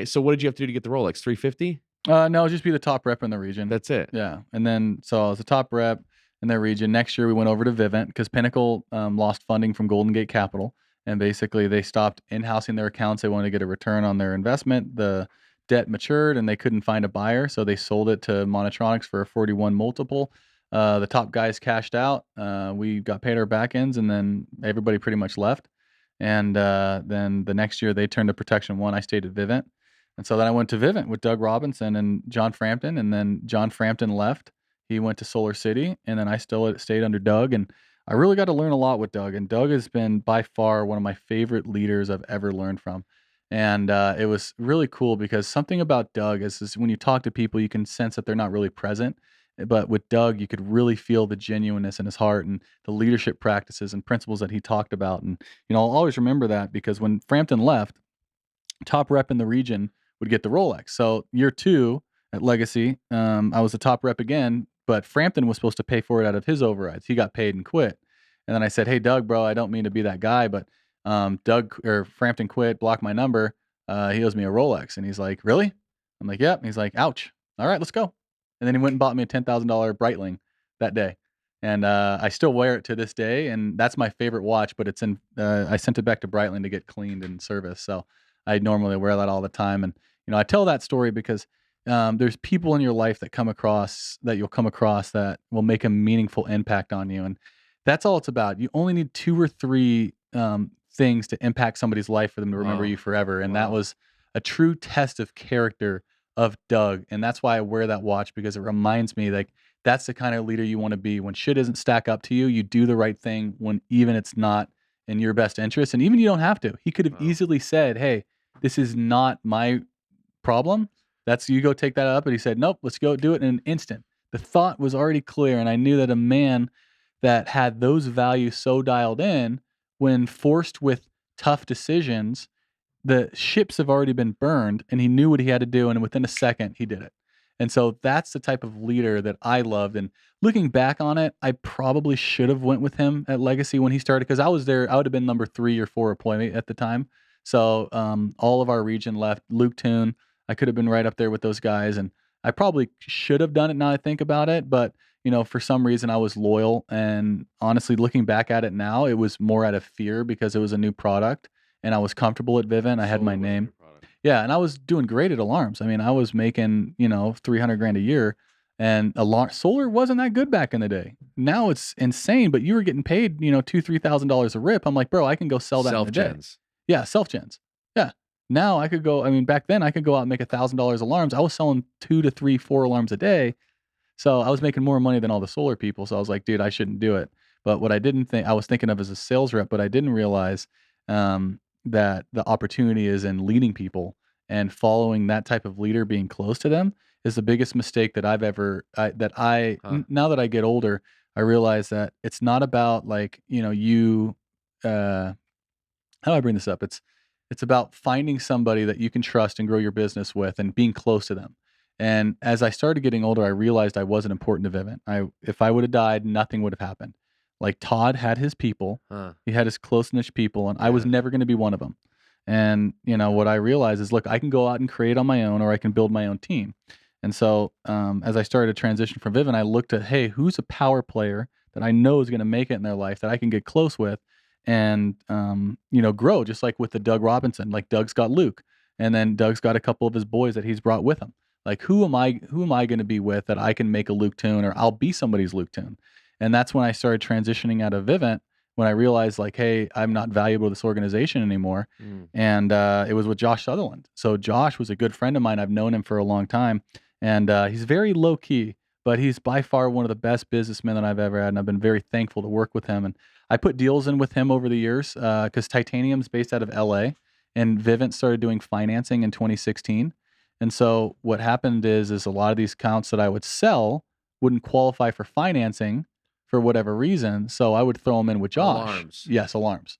A: So what did you have to do to get the Rolex? 350?
B: No, just be the top rep in the region.
A: That's it.
B: Yeah, and then so I was the top rep in their region. Next year, we went over to Vivint because Pinnacle lost funding from Golden Gate Capital, and basically they stopped in-housing their accounts. They wanted to get a return on their investment. The debt matured, and they couldn't find a buyer, so they sold it to Monotronics for a 41 multiple. The top guys cashed out. We got paid our back ends, and then everybody pretty much left. And then the next year, they turned to Protection One. I stayed at Vivint. And so then I went to Vivint with Doug Robinson and John Frampton, and then John Frampton left. He went to Solar City, and then I still stayed under Doug, and I really got to learn a lot with Doug. And Doug has been by far one of my favorite leaders I've ever learned from. And it was really cool because something about Doug is when you talk to people, you can sense that they're not really present. But with Doug, you could really feel the genuineness in his heart and the leadership practices and principles that he talked about. And, I'll always remember that because when Frampton left, top rep in the region would get the Rolex. So year 2 at Legacy, I was the top rep again, but Frampton was supposed to pay for it out of his overrides. He got paid and quit. And then I said, hey, Doug, bro, I don't mean to be that guy, but Frampton quit, blocked my number. He owes me a Rolex. And he's like, really? I'm like, yep. And he's like, ouch. All right, let's go. And then he went and bought me a $10,000 Breitling that day. And I still wear it to this day. And that's my favorite watch, but it's in, I sent it back to Breitling to get cleaned and serviced. So I normally wear that all the time. And, I tell that story because there's people in your life that you'll come across that will make a meaningful impact on you. And that's all it's about. You only need 2 or 3 things to impact somebody's life for them to remember you forever. And that was a true test of character of Doug. And that's why I wear that watch, because it reminds me like that's the kind of leader you want to be. When shit doesn't stack up to you, you do the right thing when even it's not in your best interest. And even you don't have to. He could have easily said, hey, this is not my problem. You go take that up. And he said, nope, let's go do it in an instant. The thought was already clear. And I knew that a man that had those values so dialed in, when forced with tough decisions, the ships have already been burned, and he knew what he had to do. And within a second, he did it. And so that's the type of leader that I loved. And looking back on it, I probably should have went with him at Legacy when he started, because I was there. I would have been number 3 or 4 employee at the time. So all of our region left. Luke Toon, I could have been right up there with those guys. And I probably should have done it now I think about it. But, for some reason I was loyal. And honestly, looking back at it now, it was more out of fear because it was a new product and I was comfortable at Vivint. I had my name. Yeah, and I was doing great at alarms. I mean, I was making, $300,000 a year, and solar wasn't that good back in the day. Now it's insane, but you were getting paid, $2,000-$3,000 a rip. I'm like, bro, I can go sell that in a day. Yeah, self-gens. Yeah. Now I could go, back then I could go out and make $1,000 alarms. I was selling 2 to 3, 4 alarms a day. So I was making more money than all the solar people. So I was like, dude, I shouldn't do it. But what I didn't think, I was thinking of as a sales rep, but I didn't realize that the opportunity is in leading people, and following that type of leader, being close to them, is the biggest mistake that I've ever, now that I get older, I realize that it's not about like, how do I bring this up? It's about finding somebody that you can trust and grow your business with and being close to them. And as I started getting older, I realized I wasn't important to Vivint. If I would have died, nothing would have happened. Like Todd had his people, he had his close niche people, and I was never going to be one of them. And what I realized is, look, I can go out and create on my own, or I can build my own team. And so as I started to transition from Vivint, I looked at, hey, who's a power player that I know is going to make it in their life that I can get close with and, grow, just like with the Doug Robinson. Like Doug's got Luke, and then Doug's got a couple of his boys that he's brought with him. Like who am I going to be with that I can make a Luke tune, or I'll be somebody's Luke tune? And that's when I started transitioning out of Vivint, when I realized like, hey, I'm not valuable to this organization anymore. And it was with Josh Sutherland. So Josh was a good friend of mine. I've known him for a long time. And he's very low key, but he's by far one of the best businessmen that I've ever had. And I've been very thankful to work with him. And I put deals in with him over the years because Titanium's based out of LA, and Vivint started doing financing in 2016. And so what happened is a lot of these accounts that I would sell wouldn't qualify for financing for whatever reason. So I would throw them in with Josh.
A: Alarms.
B: Yes, alarms.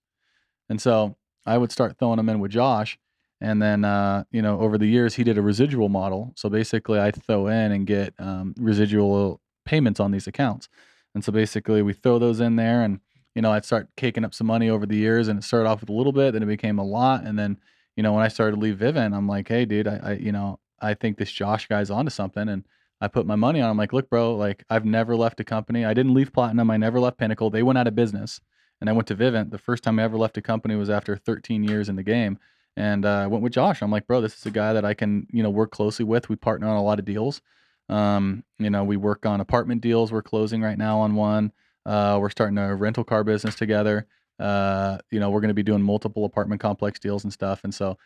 B: And so I would start throwing them in with Josh. And then, over the years, he did a residual model. So basically, I'd throw in and get residual payments on these accounts. And so basically, we throw those in there, and I'd start caking up some money over the years. And it started off with a little bit, then it became a lot. And then, when I started to leave Vivint, I'm like, hey, dude, I think this Josh guy's onto something. And I put my money on. I'm like, look, bro, like I've never left a company. I didn't leave Platinum. I never left Pinnacle. They went out of business. And I went to Vivint. The first time I ever left a company was after 13 years in the game. And I went with Josh. I'm like, bro, this is a guy that I can, work closely with. We partner on a lot of deals. We work on apartment deals. We're closing right now on one. We're starting a rental car business together. We're going to be doing multiple apartment complex deals and stuff. And so,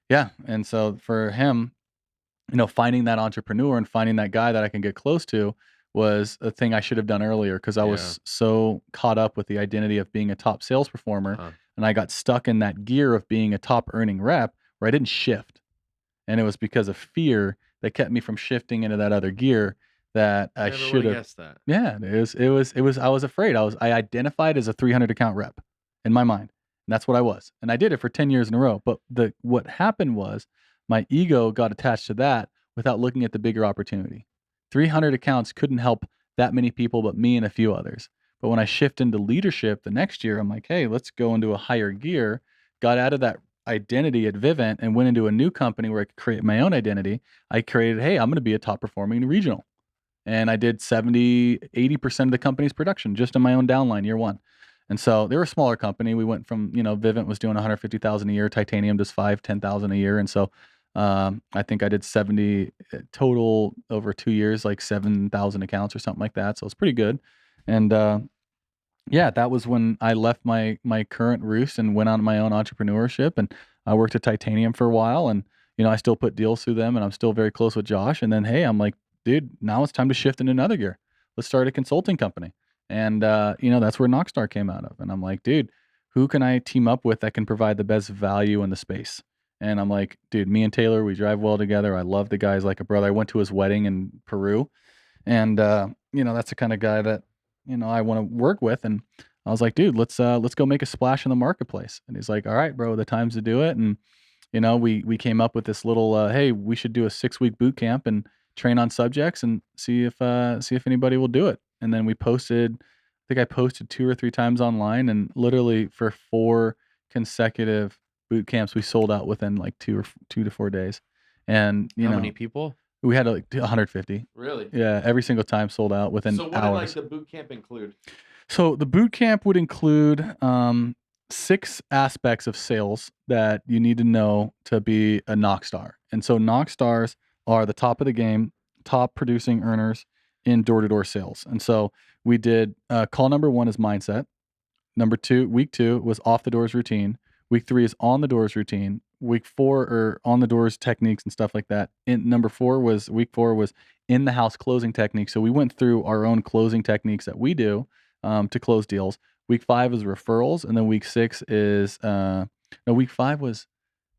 B: yeah. And so for him, finding that entrepreneur and finding that guy that I can get close to was a thing I should have done earlier, because I was so caught up with the identity of being a top sales performer. And I got stuck in that gear of being a top earning rep where I didn't shift. And it was because of fear that kept me from shifting into that other gear that I should have.
A: Guessed that.
B: Yeah, I was afraid. I identified as a 300 account rep in my mind. And that's what I was. And I did it for 10 years in a row. But what happened was my ego got attached to that without looking at the bigger opportunity. 300 accounts couldn't help that many people but me and a few others. But when I shift into leadership the next year, I'm like, hey, let's go into a higher gear. Got out of that identity at Vivint and went into a new company where I could create my own identity. I created, hey, I'm going to be a top performing regional. And I did 80% of the company's production just in my own downline year one. And so they were a smaller company. We went from, Vivint was doing 150,000 a year. Titanium does 10,000 a year. And so I think I did 70 total over 2 years, like 7,000 accounts or something like that. So it's pretty good. And that was when I left my current roost and went on my own entrepreneurship. And I worked at Titanium for a while, and I still put deals through them, and I'm still very close with Josh. And then, hey, I'm like, dude, now it's time to shift into another gear. Let's start a consulting company. And that's where Knockstar came out of. And I'm like, dude, who can I team up with that can provide the best value in the space? And I'm like, dude, me and Taylor, we drive well together. I love the guy's like a brother. I went to his wedding in Peru, and that's the kind of guy that I want to work with. And I was like, dude, let's go make a splash in the marketplace. And he's like, all right, bro, the time's to do it. And we came up with this little hey, we should do a 6-week boot camp and train on subjects and see if anybody will do it. And then I posted 2 or 3 times online, and literally for 4 consecutive boot camps we sold out within like 2 to 4 days. And
A: how many people?
B: We had like 150.
A: Really?
B: Yeah, every single time sold out within
A: So what
B: hours.
A: did the boot camp include?
B: So the boot camp would include 6 aspects of sales that you need to know to be a Knockstar. And so Knockstars are the top of the game, top producing earners in door-to-door sales. And so we did call number 1 is mindset. Week 2 was off the doors routine. Week 3 is on the doors routine. Week 4 are on the doors techniques and stuff like that. And week 4 was in the house closing techniques. So we went through our own closing techniques that we do to close deals. Week 5 is referrals, and then week 6 is week 5 was,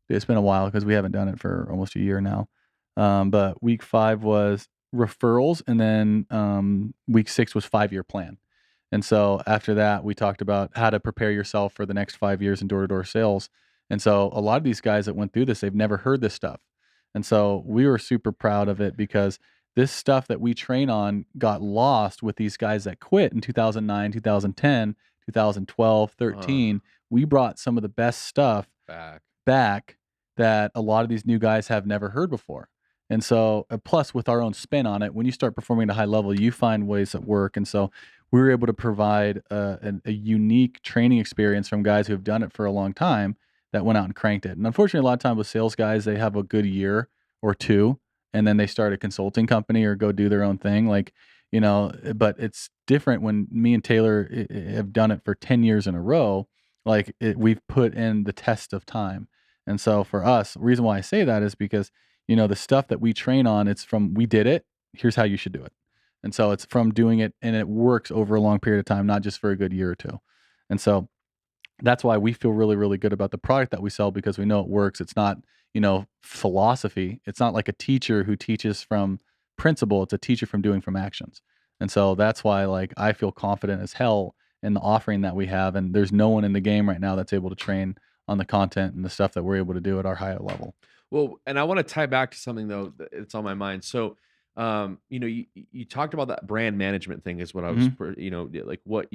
B: it's been a while because we haven't done it for almost a year now. But week 5 was referrals, and then week 6 was 5-year plan. And so after that, we talked about how to prepare yourself for the next 5 years in door-to-door sales. And so a lot of these guys that went through this, they've never heard this stuff. And so we were super proud of it, because this stuff that we train on got lost with these guys that quit in 2009, 2010, 2012, 13. We brought some of the best stuff back that a lot of these new guys have never heard before. And so, plus with our own spin on it, when you start performing at a high level, you find ways that work. And so we were able to provide a unique training experience from guys who have done it for a long time that went out and cranked it. And unfortunately, a lot of times with sales guys, they have a good year or two, and then they start a consulting company or go do their own thing. Like, but it's different when me and Taylor have done it for 10 years in a row. Like we've put in the test of time. And so for us, the reason why I say that is because, the stuff that we train on, it's from, we did it, here's how you should do it. And so it's from doing it, and it works over a long period of time, not just for a good year or two. And so that's why we feel really, really good about the product that we sell, because we know it works. It's not, philosophy. It's not like a teacher who teaches from principle. It's a teacher from actions. And so that's why, like, I feel confident as hell in the offering that we have. And there's no one in the game right now that's able to train on the content and the stuff that we're able to do at our higher level.
A: Well, and I want to tie back to something though that's on my mind. So, you talked about that brand management thing is what I was, like what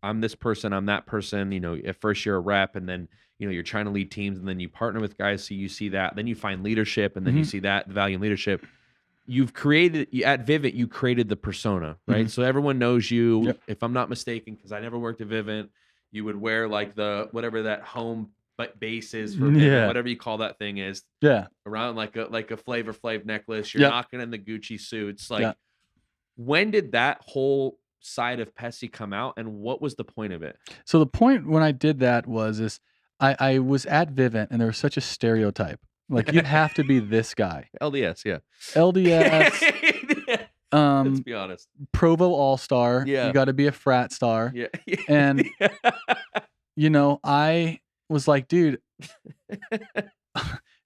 A: I'm this person, I'm that person. At first you're a rep, and then you're trying to lead teams, and then you partner with guys, so you see that. Then you find leadership, and then you see that the value in leadership. You've created at Vivint, you created the persona, right? So everyone knows you.
B: Yep.
A: If I'm not mistaken, because I never worked at Vivint, you would wear like the whatever that home base is for Vivint, whatever you call that thing is.
B: Yeah.
A: Around like a Flavor Flav necklace. You're knocking in the Gucci suits. Like, when did that whole side of Pessy come out, and what was the point of it?
B: So the point when I did that is I was at Vivint, and there was such a stereotype. Like, you have to be this guy.
A: LDS, yeah.
B: LDS.
A: Let's be honest.
B: Provo All-Star.
A: Yeah.
B: You got to be a frat star.
A: Yeah.
B: And, I was like, dude, it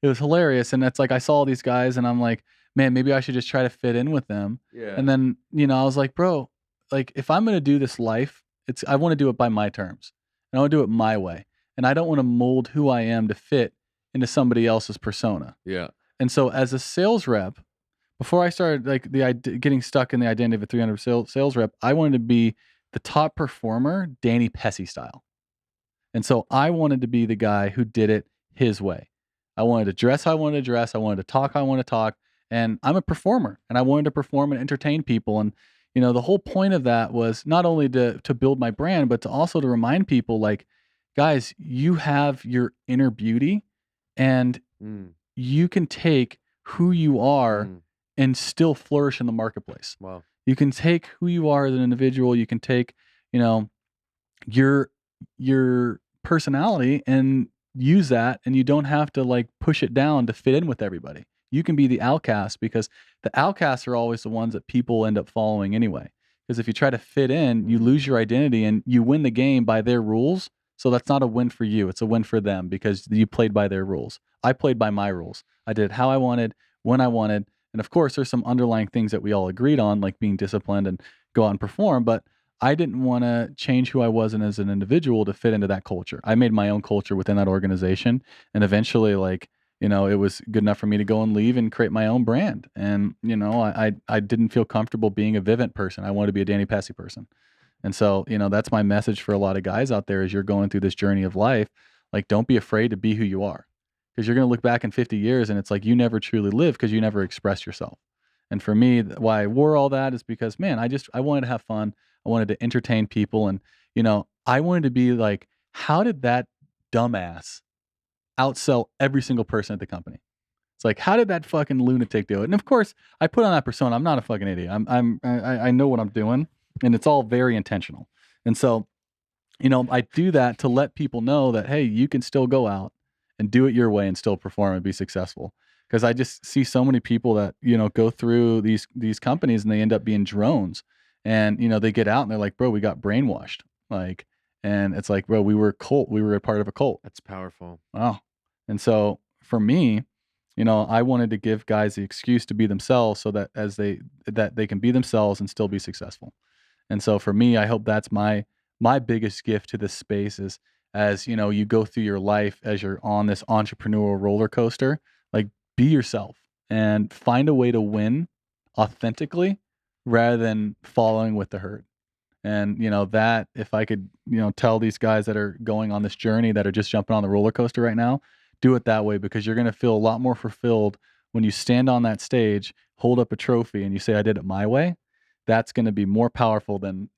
B: was hilarious. And it's like, I saw all these guys, and I'm like, man, maybe I should just try to fit in with them.
A: Yeah.
B: And then, I was like, bro, like, if I'm going to do this life, I want to do it by my terms, and I want to do it my way. And I don't want to mold who I am to fit into somebody else's persona.
A: Yeah.
B: And so as a sales rep, before I started like getting stuck in the identity of a 300 sales rep, I wanted to be the top performer, Danny Pessy style. And so I wanted to be the guy who did it his way. I wanted to dress how I wanted to dress. I wanted to talk how I wanted to talk. And I'm a performer, and I wanted to perform and entertain people. And, the whole point of that was not only to build my brand, but to also to remind people, like, guys, you have your inner beauty, and you can take who you are and still flourish in the marketplace.
A: Wow.
B: You can take who you are as an individual. You can take, your personality and use that, and you don't have to like push it down to fit in with everybody. You can be the outcast, because the outcasts are always the ones that people end up following anyway. Because if you try to fit in, you lose your identity, and you win the game by their rules. So that's not a win for you. It's a win for them, because you played by their rules. I played by my rules. I did how I wanted, when I wanted. And of course, there's some underlying things that we all agreed on, like being disciplined and go out and perform. But I didn't want to change who I was as an individual to fit into that culture. I made my own culture within that organization. And eventually, like, it was good enough for me to go and leave and create my own brand. And, I didn't feel comfortable being a Vivint person. I wanted to be a Danny Pessy person. And so, that's my message for a lot of guys out there as you're going through this journey of life. Like, don't be afraid to be who you are, because you're going to look back in 50 years and it's like you never truly lived because you never expressed yourself. And for me, why I wore all that is because, man, I wanted to have fun. I wanted to entertain people. And, I wanted to be like, how did that dumbass outsell every single person at the company? It's like, how did that fucking lunatic do it? And of course, I put on that persona. I'm not a fucking idiot. I know what I'm doing, and it's all very intentional. And so, I do that to let people know that, hey, you can still go out and do it your way and still perform and be successful. Because I just see so many people that, go through these companies and they end up being drones. And, they get out and they're like, bro, we got brainwashed. Like, and it's like, bro, we were a cult. We were a part of a cult.
A: That's powerful.
B: Wow. And so for me, I wanted to give guys the excuse to be themselves, so that they can be themselves and still be successful. And so for me, I hope that's my biggest gift to this space is, as you go through your life, as you're on this entrepreneurial roller coaster, like, be yourself and find a way to win authentically rather than following with the herd. And that if I could tell these guys that are going on this journey, that are just jumping on the roller coaster right now, do it that way, because you're going to feel a lot more fulfilled when you stand on that stage, hold up a trophy and you say, I did it my way, that's going to be more powerful than,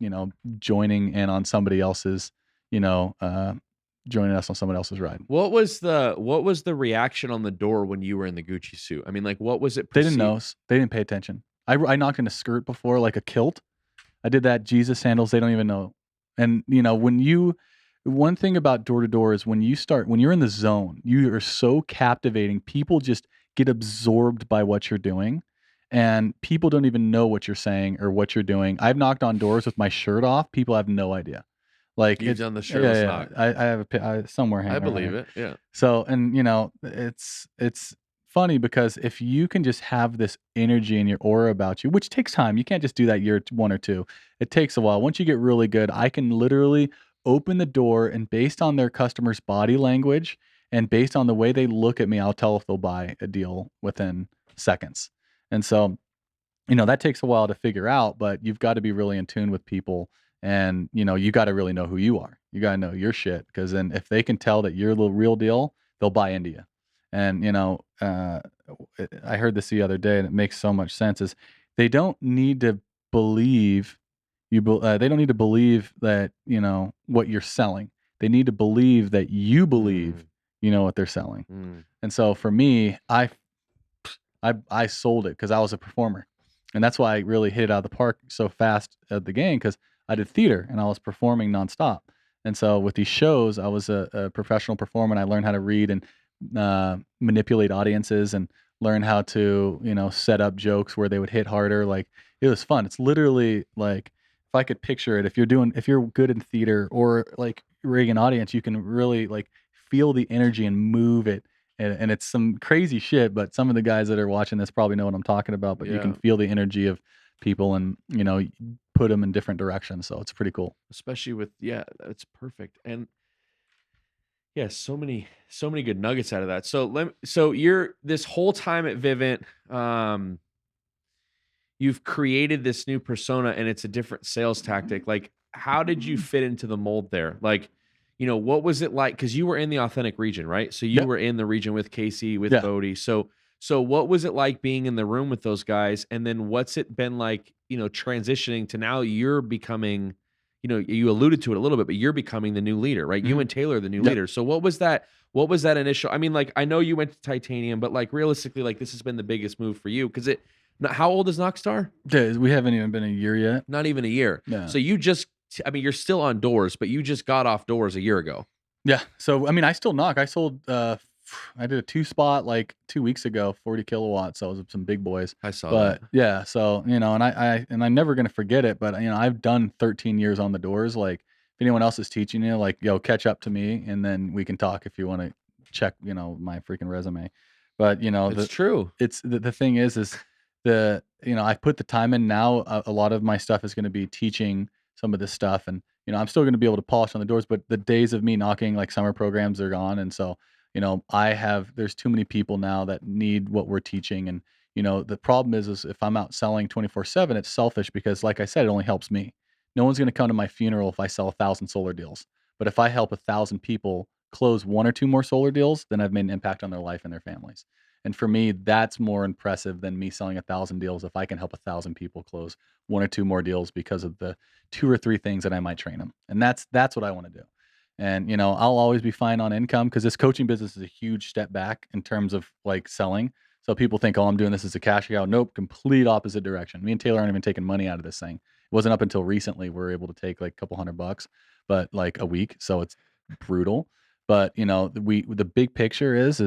B: joining in on somebody else's, joining us on someone else's ride.
A: What was the reaction on the door when you were in the Gucci suit? I mean, like, what was it
B: They didn't
A: perceived?
B: know us. They didn't pay attention. I knocked in a skirt before, like a kilt. I did that Jesus sandals. They don't even know. And one thing about Door2Door is when you're in the zone, you are so captivating. People just get absorbed by what you're doing, and people don't even know what you're saying or what you're doing. I've knocked on doors with my shirt off. People have no idea. Like,
A: You've done the shirtless knock.
B: I have somewhere hanging.
A: I believe
B: around here.
A: it. Yeah.
B: So, and it's funny because if you can just have this energy in your aura about you, which takes time, you can't just do that year one or two. It takes a while. Once you get really good, I can literally open the door, and based on their customer's body language and based on the way they look at me, I'll tell if they'll buy a deal within seconds. And so, that takes a while to figure out, but you've got to be really in tune with people, and you got to really know who you are. You got to know your shit, because then if they can tell that you're the real deal, they'll buy into you. And I heard this the other day, and it makes so much sense. Is they don't need to believe they don't need to believe that what you're selling. They need to believe that you believe what they're selling. And so for me, I sold it because I was a performer. And that's why I really hit it out of the park so fast at the game, because I did theater and I was performing nonstop. And so with these shows, I was a professional performer, and I learned how to read and manipulate audiences and learn how to, set up jokes where they would hit harder. Like, it was fun. It's literally like, if I could picture it, if you're good in theater or like rigging an audience, you can really like feel the energy and move it. And it's some crazy shit, but some of the guys that are watching this probably know what I'm talking about. But you can feel the energy of people, and put them in different directions. So it's pretty cool.
A: Especially with it's perfect. And yeah, so many good nuggets out of that. So you're this whole time at Vivint, you've created this new persona, and it's a different sales tactic. Like, how did you fit into the mold there? Like, what was it like? Because you were in the authentic region, right? So you were in the region with Casey, with Bodie. So what was it like being in the room with those guys? And then what's it been like, transitioning to now you're becoming, you alluded to it a little bit, but you're becoming the new leader, right? You and Taylor are the new leader. So what was that initial, I mean, like, I know you went to Titanium, but like realistically, like, this has been the biggest move for you. Cause how old is Knockstar?
B: Yeah, we haven't even been a year yet.
A: Not even a year.
B: Yeah.
A: So you're still on Doors, but you just got off Doors a year ago.
B: Yeah. So, I mean, I still knock. I sold, I did a 2-spot like 2 weeks ago, 40 kilowatts. So it was some big boys.
A: I saw
B: but
A: that.
B: Yeah. So, and I'm never going to forget it, but I've done 13 years on the Doors. Like, if anyone else is teaching you, like, catch up to me, and then we can talk if you want to check, my freaking resume. But,
A: it's true.
B: It's the thing is I put the time in now. A lot of my stuff is going to be teaching some of this stuff, and I'm still going to be able to polish on the Doors, but the days of me knocking like summer programs are gone. And so there's too many people now that need what we're teaching. And the problem is if I'm out selling 24/7, it's selfish, because like I said, it only helps me. No one's going to come to my funeral if I sell 1,000 solar deals, but if I help 1,000 people close 1 or 2 more solar deals, then I've made an impact on their life and their families. And for me, that's more impressive than me selling 1,000 deals if I can help 1,000 people close 1 or 2 more deals because of the 2 or 3 things that I might train them. And that's what I want to do. And I'll always be fine on income, because this coaching business is a huge step back in terms of like selling. So people think, oh, I'm doing this as a cash cow. Nope, complete opposite direction. Me and Taylor aren't even taking money out of this thing. It wasn't up until recently we were able to take like a couple $100, but like a week. So it's brutal. But the big picture is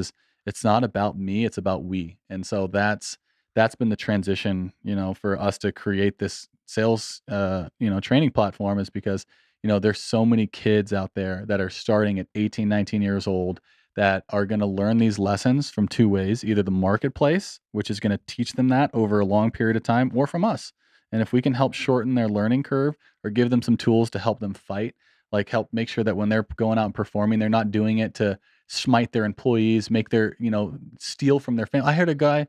B: it's not about me, it's about we. And so that's been the transition, for us to create this sales, training platform, is because, there's so many kids out there that are starting at 18, 19 years old that are going to learn these lessons from 2 ways, either the marketplace, which is going to teach them that over a long period of time, or from us. And if we can help shorten their learning curve or give them some tools to help them fight, like help make sure that when they're going out and performing, they're not doing it to smite their employees, make their, steal from their family. I heard a guy,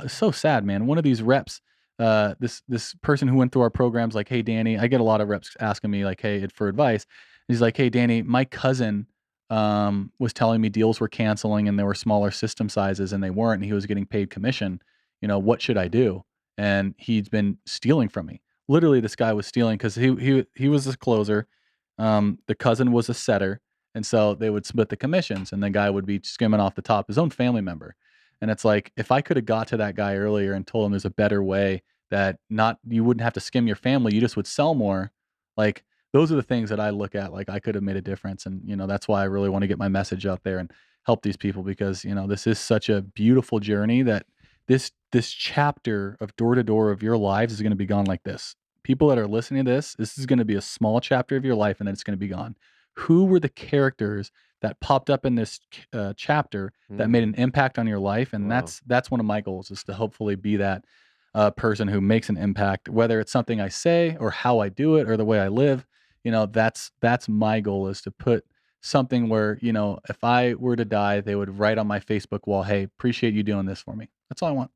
B: it's so sad, man. One of these reps, this person who went through our programs, like, hey, Danny, I get a lot of reps asking me like, hey, for advice. He's like, hey, Danny, my cousin was telling me deals were canceling and there were smaller system sizes and they weren't, and he was getting paid commission. What should I do? And he'd been stealing from me. Literally, this guy was stealing because he was a closer. The cousin was a setter, and so they would split the commissions, and the guy would be skimming off the top, his own family member. And it's like, if I could have got to that guy earlier and told him there's a better way that not you wouldn't have to skim your family, you just would sell more. Like, those are the things that I look at. Like, I could have made a difference, and that's why I really want to get my message out there and help these people, because this is such a beautiful journey that this chapter of door to door of your lives is going to be gone like this. People that are listening to this is going to be a small chapter of your life, and then it's going to be gone. Who were the characters that popped up in this chapter that made an impact on your life? And
A: Wow.
B: that's one of my goals, is to hopefully be that person who makes an impact, whether it's something I say or how I do it or the way I live. That's my goal, is to put something where, if I were to die, they would write on my Facebook wall, "Hey, appreciate you doing this for me." That's all I want.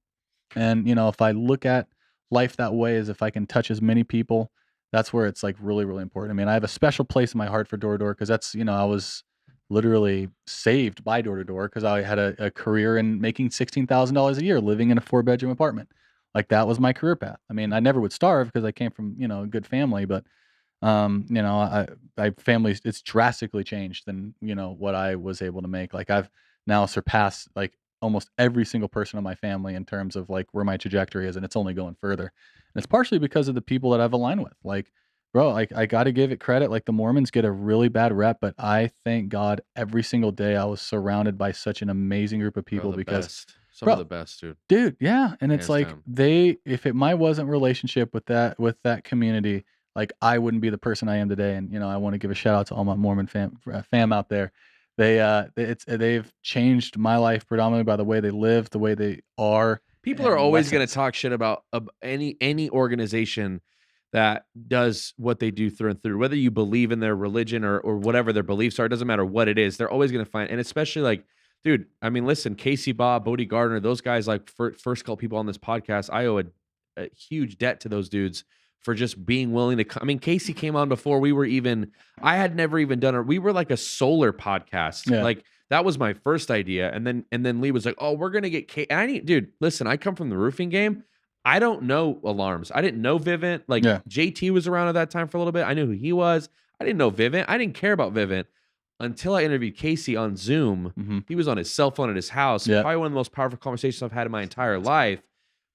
B: And, if I look at life that way, as if I can touch as many people, that's where it's like really, really important. I mean, I have a special place in my heart for door to door, because that's, I was literally saved by door to door because I had a career in making $16,000 a year living in a 4-bedroom apartment. Like, that was my career path. I mean, I never would starve because I came from, a good family, but I families, it's drastically changed than, what I was able to make. Like, I've now surpassed like almost every single person in my family in terms of like where my trajectory is, and it's only going further. And it's partially because of the people that I've aligned with. Like, bro, like, I got to give it credit. Like, the Mormons get a really bad rep, but I thank God every single day I was surrounded by such an amazing group of people,
A: The
B: because
A: best. Some of
B: bro,
A: the best, dude.
B: dude, yeah, and it's
A: Hands
B: like,
A: down.
B: if it my wasn't relationship with that community, like, I wouldn't be the person I am today. And I want to give a shout out to all my Mormon fam out there. They've changed my life predominantly by the way they live, the way they are,
A: People are
B: and
A: always going to
B: lessons.
A: talk shit about any organization that does what they do through and through, whether you believe in their religion or whatever their beliefs are. It doesn't matter what it is. They're always going to find, and especially like, dude, I mean, listen, Casey Bob, Bodie Gardner, those guys, like, first couple people on this podcast, I owe a huge debt to those dudes for just being willing to come. I mean, Casey came on before we were even, I had never even done it. We were like a solar podcast.
B: Yeah,
A: Like, that was my first idea. And then Lee was like, "Oh, we're gonna get and I need, dude, listen, I come from the roofing game. I don't know alarms. I didn't know Vivint. Like,
B: yeah,
A: JT was around at that time for a little bit. I knew who he was. I didn't know Vivint. I didn't care about Vivint until I interviewed Casey on Zoom.
B: hmm,
A: He was on his cell phone at his house.
B: yeah,
A: Probably one of the most powerful conversations I've had in my entire life.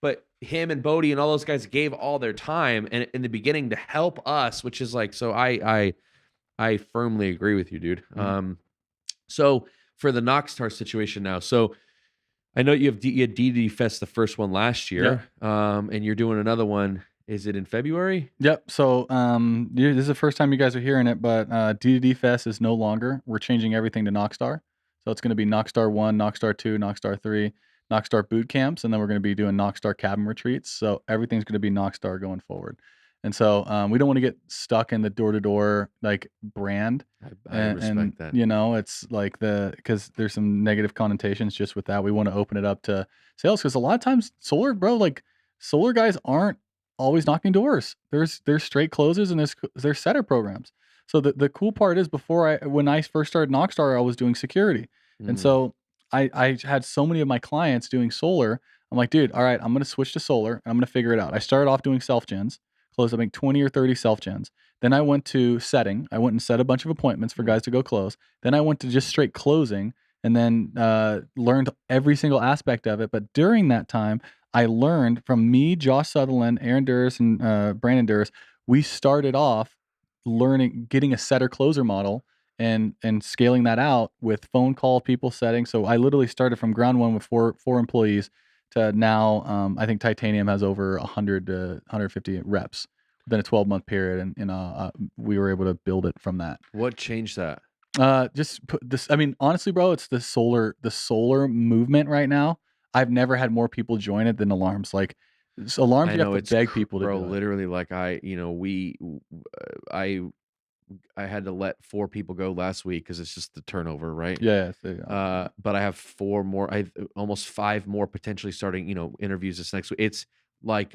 A: But him and Bodie and all those guys gave all their time and in the beginning to help us, which is like, so I firmly agree with you, dude.
B: mhm,
A: So for the Knockstar situation now, so I know you had DD Fest the first one last
B: yeah,
A: year, and you're doing another one. Is it in February?
B: yep. So, this is the first time you guys are hearing it, but DDD Fest is no longer. We're changing everything to Knockstar. So it's going to be Knockstar 1, Knockstar 2, Knockstar 3, Knockstar boot camps, and then we're going to be doing Knockstar cabin retreats. So everything's going to be Knockstar going forward. And so, we don't want to get stuck in the door to door like brand.
A: I respect that.
B: It's like because there's some negative connotations just with that. We want to open it up to sales, because a lot of times solar, bro, like, solar guys aren't always knocking doors. There's straight closes, and there's setter programs. So the cool part is, when I first started Knockstar, I was doing security. And
A: Mm,
B: so I had so many of my clients doing solar. I'm like, dude, all right, I'm gonna switch to solar and I'm gonna figure it out. I started off doing self gens, closed I think 20 or 30 self gens. Then I went to setting. I went and set a bunch of appointments for
A: mm.
B: guys to go close. Then I went to just straight closing, and then learned every single aspect of it. But during that time, I learned from me, Josh Sutherland, Aaron Durst, and Brandon Durst. We started off getting a setter closer model, and scaling that out with phone call people setting. So I literally started from ground one with four employees to now. I think Titanium has over 100 to 150 reps within a 12-month period, and we were able to build it from that.
A: What changed that?
B: Just put this. I mean, honestly, bro, it's the solar movement right now. I've never had more people join it than alarms. Like, alarms,
A: I
B: you have
A: know
B: to
A: it's
B: beg people to
A: bro.
B: do it.
A: Literally, like I I had to let 4 people go last week because it's just the turnover, right?
B: Yeah.
A: But I have 4 more. I have almost 5 more potentially starting, interviews this next week. It's like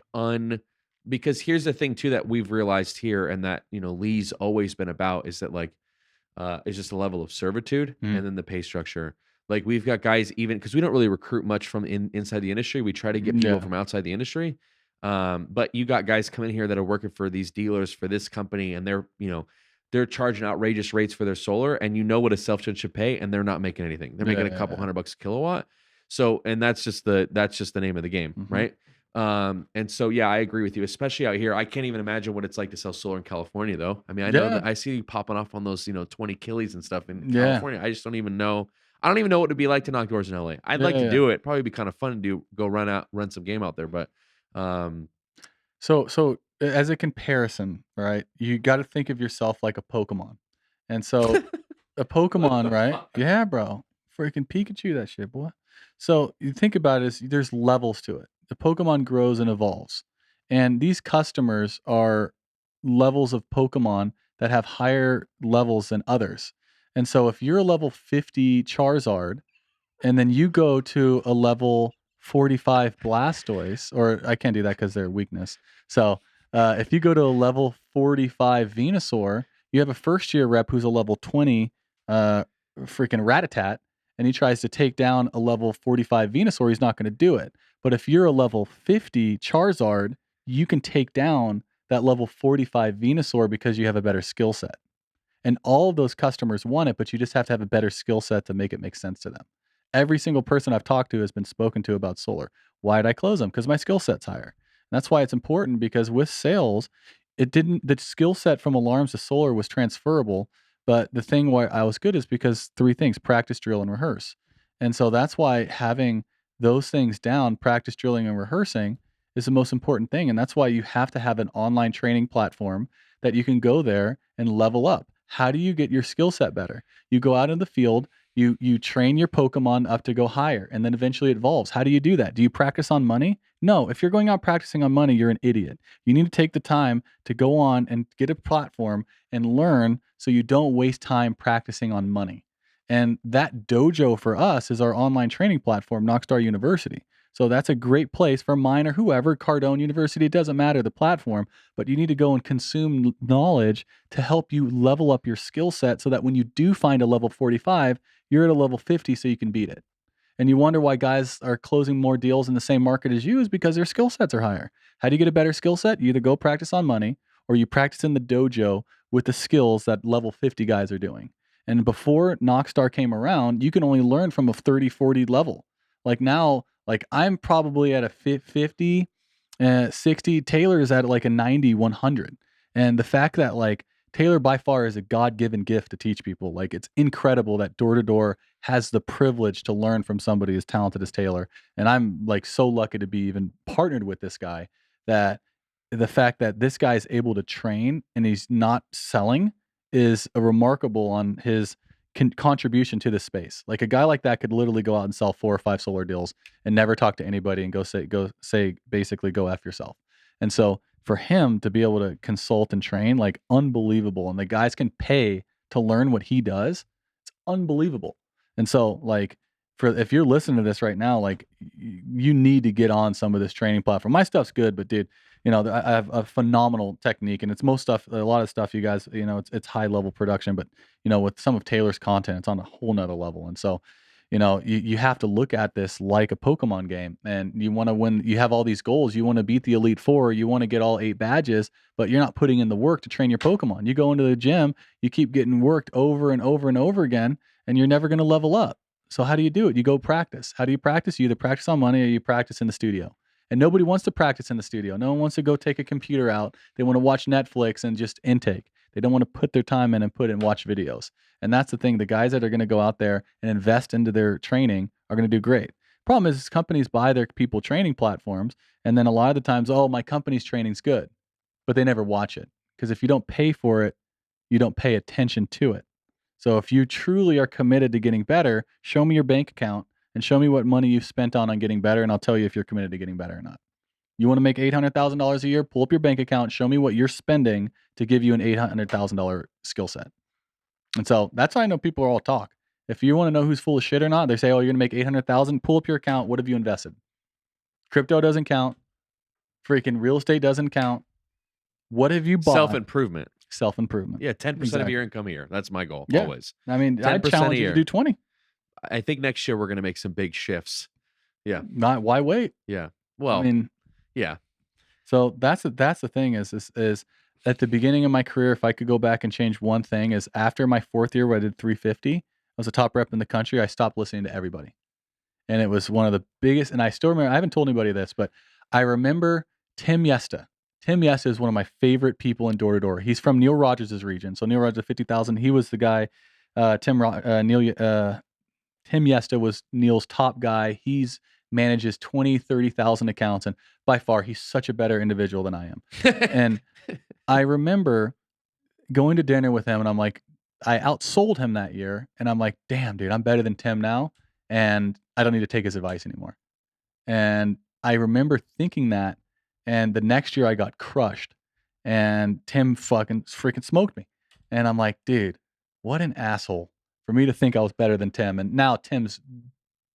A: because here's the thing too that we've realized here, and that Lee's always been about, is that, like, is just a level of servitude,
B: Mm.
A: and then the pay structure. Like we've got guys even because we don't really recruit much from inside the industry. We try to get people
B: Yeah.
A: from outside the industry. But you got guys coming here that are working for these dealers for this company, and they're charging outrageous rates for their solar, and you know what a self-gen should pay, and they're not making anything. They're making a couple $100 a kilowatt. So, and that's just the name of the game, right? And so, yeah, I agree with you, especially out here. I can't even imagine what it's like to sell solar in California, though. I mean, I know that I see you popping off on those, 20 killies and stuff in California. I just don't even know. I don't even know what it'd be like to knock doors in LA. I'd like to do it. Probably be kind of fun to go run some game out there. But,
B: So as a comparison, right? You got to think of yourself like a Pokemon, and so a Pokemon, right? Yeah, bro, freaking Pikachu, that shit, boy. So you think about it as there's levels to it. The Pokemon grows and evolves, and these customers are levels of Pokemon that have higher levels than others. And so if you're a level 50 Charizard and then you go to a level 45 Blastoise, or I can't do that because they're weakness. So if you go to a level 45 Venusaur, you have a first year rep who's a level 20 freaking Rattata, and he tries to take down a level 45 Venusaur, he's not going to do it. But if you're a level 50 Charizard, you can take down that level 45 Venusaur because you have a better skill set. And all of those customers want it, but you just have to have a better skill set to make it make sense to them. Every single person I've talked to has been spoken to about solar. Why did I close them? Because my skill set's higher. And that's why it's important, because with sales, the skill set from alarms to solar was transferable. But the thing why I was good is because three things: practice, drill, and rehearse. And so that's why having those things down, practice, drilling, and rehearsing, is the most important thing. And that's why you have to have an online training platform that you can go there and level up. How do you get your skill set better? You go out in the field, you train your Pokemon up to go higher, and then eventually it evolves. How do you do that? Do you practice on money? No. If you're going out practicing on money, you're an idiot. You need to take the time to go on and get a platform and learn, so you don't waste time practicing on money. And that dojo for us is our online training platform, Knockstar University. So that's a great place for mine or whoever, Cardone University, it doesn't matter the platform, but you need to go and consume knowledge to help you level up your skill set so that when you do find a level 45, you're at a level 50 so you can beat it. And you wonder why guys are closing more deals in the same market as you is because their skill sets are higher. How do you get a better skill set? You either go practice on money or you practice in the dojo with the skills that level 50 guys are doing. And before Knockstar came around, you can only learn from a 30, 40 level. Like now, like I'm probably at a 50, 60. Taylor is at like a 90, 100. And the fact that like Taylor by far is a God-given gift to teach people. Like it's incredible that Door2Door has the privilege to learn from somebody as talented as Taylor. And I'm like so lucky to be even partnered with this guy, that the fact that this guy is able to train and he's not selling is a remarkable on his contribution to this space. Like a guy like that could literally go out and sell 4 or 5 solar deals and never talk to anybody and go say basically go F yourself. And so for him to be able to consult and train, like unbelievable. And the guys can pay to learn what he does. It's unbelievable. And so like if you're listening to this right now, like you need to get on some of this training platform. My stuff's good, but dude, I have a phenomenal technique, and it's a lot of stuff you guys, it's high level production, but with some of Taylor's content, it's on a whole nother level. And so, you have to look at this like a Pokemon game, and you want to win. You have all these goals. You want to beat the Elite Four. You want to get all 8 badges, but you're not putting in the work to train your Pokemon. You go into the gym, you keep getting worked over and over and over again, and you're never going to level up. So how do you do it? You go practice. How do you practice? You either practice on money or you practice in the studio. And nobody wants to practice in the studio. No one wants to go take a computer out. They want to watch Netflix and just intake. They don't want to put their time in and watch videos. And that's the thing. The guys that are going to go out there and invest into their training are going to do great. Problem is companies buy their people training platforms, and then a lot of the times, oh, my company's training's good, but they never watch it. Because if you don't pay for it, you don't pay attention to it. So if you truly are committed to getting better, show me your bank account and show me what money you've spent on getting better, and I'll tell you if you're committed to getting better or not. You want to make $800,000 a year? Pull up your bank account, show me what you're spending to give you an $800,000 skill set. And so that's how I know people are all talk. If you want to know who's full of shit or not, they say, oh, you're going to make $800,000. Pull up your account. What have you invested? Crypto doesn't count. Freaking real estate doesn't count. What have you bought?
A: Self-improvement.
B: Self-improvement.
A: Yeah, 10% of
B: Exactly.
A: your income a year. That's my goal,
B: Yeah.
A: always.
B: I mean, I'd
A: 10% a
B: challenge you to
A: year.
B: do 20.
A: I think next year we're going to make some big shifts. Yeah.
B: Why wait?
A: Yeah.
B: I
A: Well,
B: mean,
A: yeah.
B: so that's the thing is at the beginning of my career, if I could go back and change one thing, is after my 4th year where I did 350, I was a top rep in the country. I stopped listening to everybody. And it was one of the biggest, and I still remember, I haven't told anybody this, but I remember Tim Yesta. Tim Yesta is one of my favorite people in Door2Door. He's from Neil Rogers' region. So Neil Rogers 50,000. He was the guy. Tim Yesta was Neil's top guy. He's manages 20, 30,000 accounts, and by far he's such a better individual than I am. And I remember going to dinner with him, and I'm like, I outsold him that year, and I'm like, damn, dude, I'm better than Tim now, and I don't need to take his advice anymore. And I remember thinking that, and the next year I got crushed, and Tim freaking smoked me. And I'm like, dude, what an asshole for me to think I was better than Tim. And now Tim's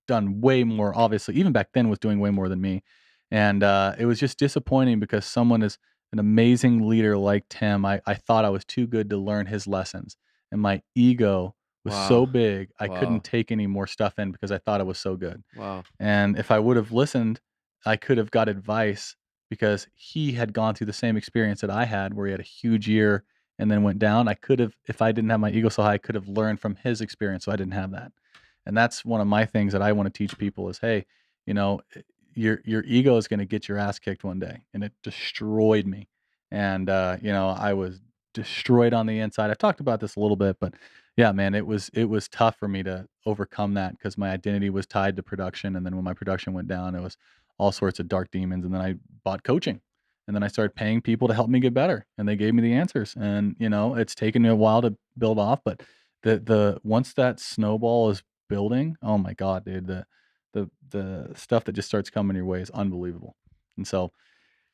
B: done way more, obviously, even back then was doing way more than me. And it was just disappointing because someone is an amazing leader like Tim. I thought I was too good to learn his lessons. And my ego was so
A: Wow.
B: big, I
A: Wow.
B: couldn't take any more stuff in because I thought it was so good.
A: Wow.
B: And if I would have listened, I could have got advice because he had gone through the same experience that I had where he had a huge year and then went down. I could have, if I didn't have my ego so high, I could have learned from his experience. So I didn't have that. And that's one of my things that I want to teach people is, hey, your ego is going to get your ass kicked one day. And it destroyed me. And, I was destroyed on the inside. I've talked about this a little bit, but yeah, man, it was tough for me to overcome that because my identity was tied to production. And then when my production went down, it was all sorts of dark demons. And then I bought coaching. And then I started paying people to help me get better. And they gave me the answers. And, it's taken me a while to build off. But the once that snowball is building, oh my God, dude, the stuff that just starts coming your way is unbelievable. And so,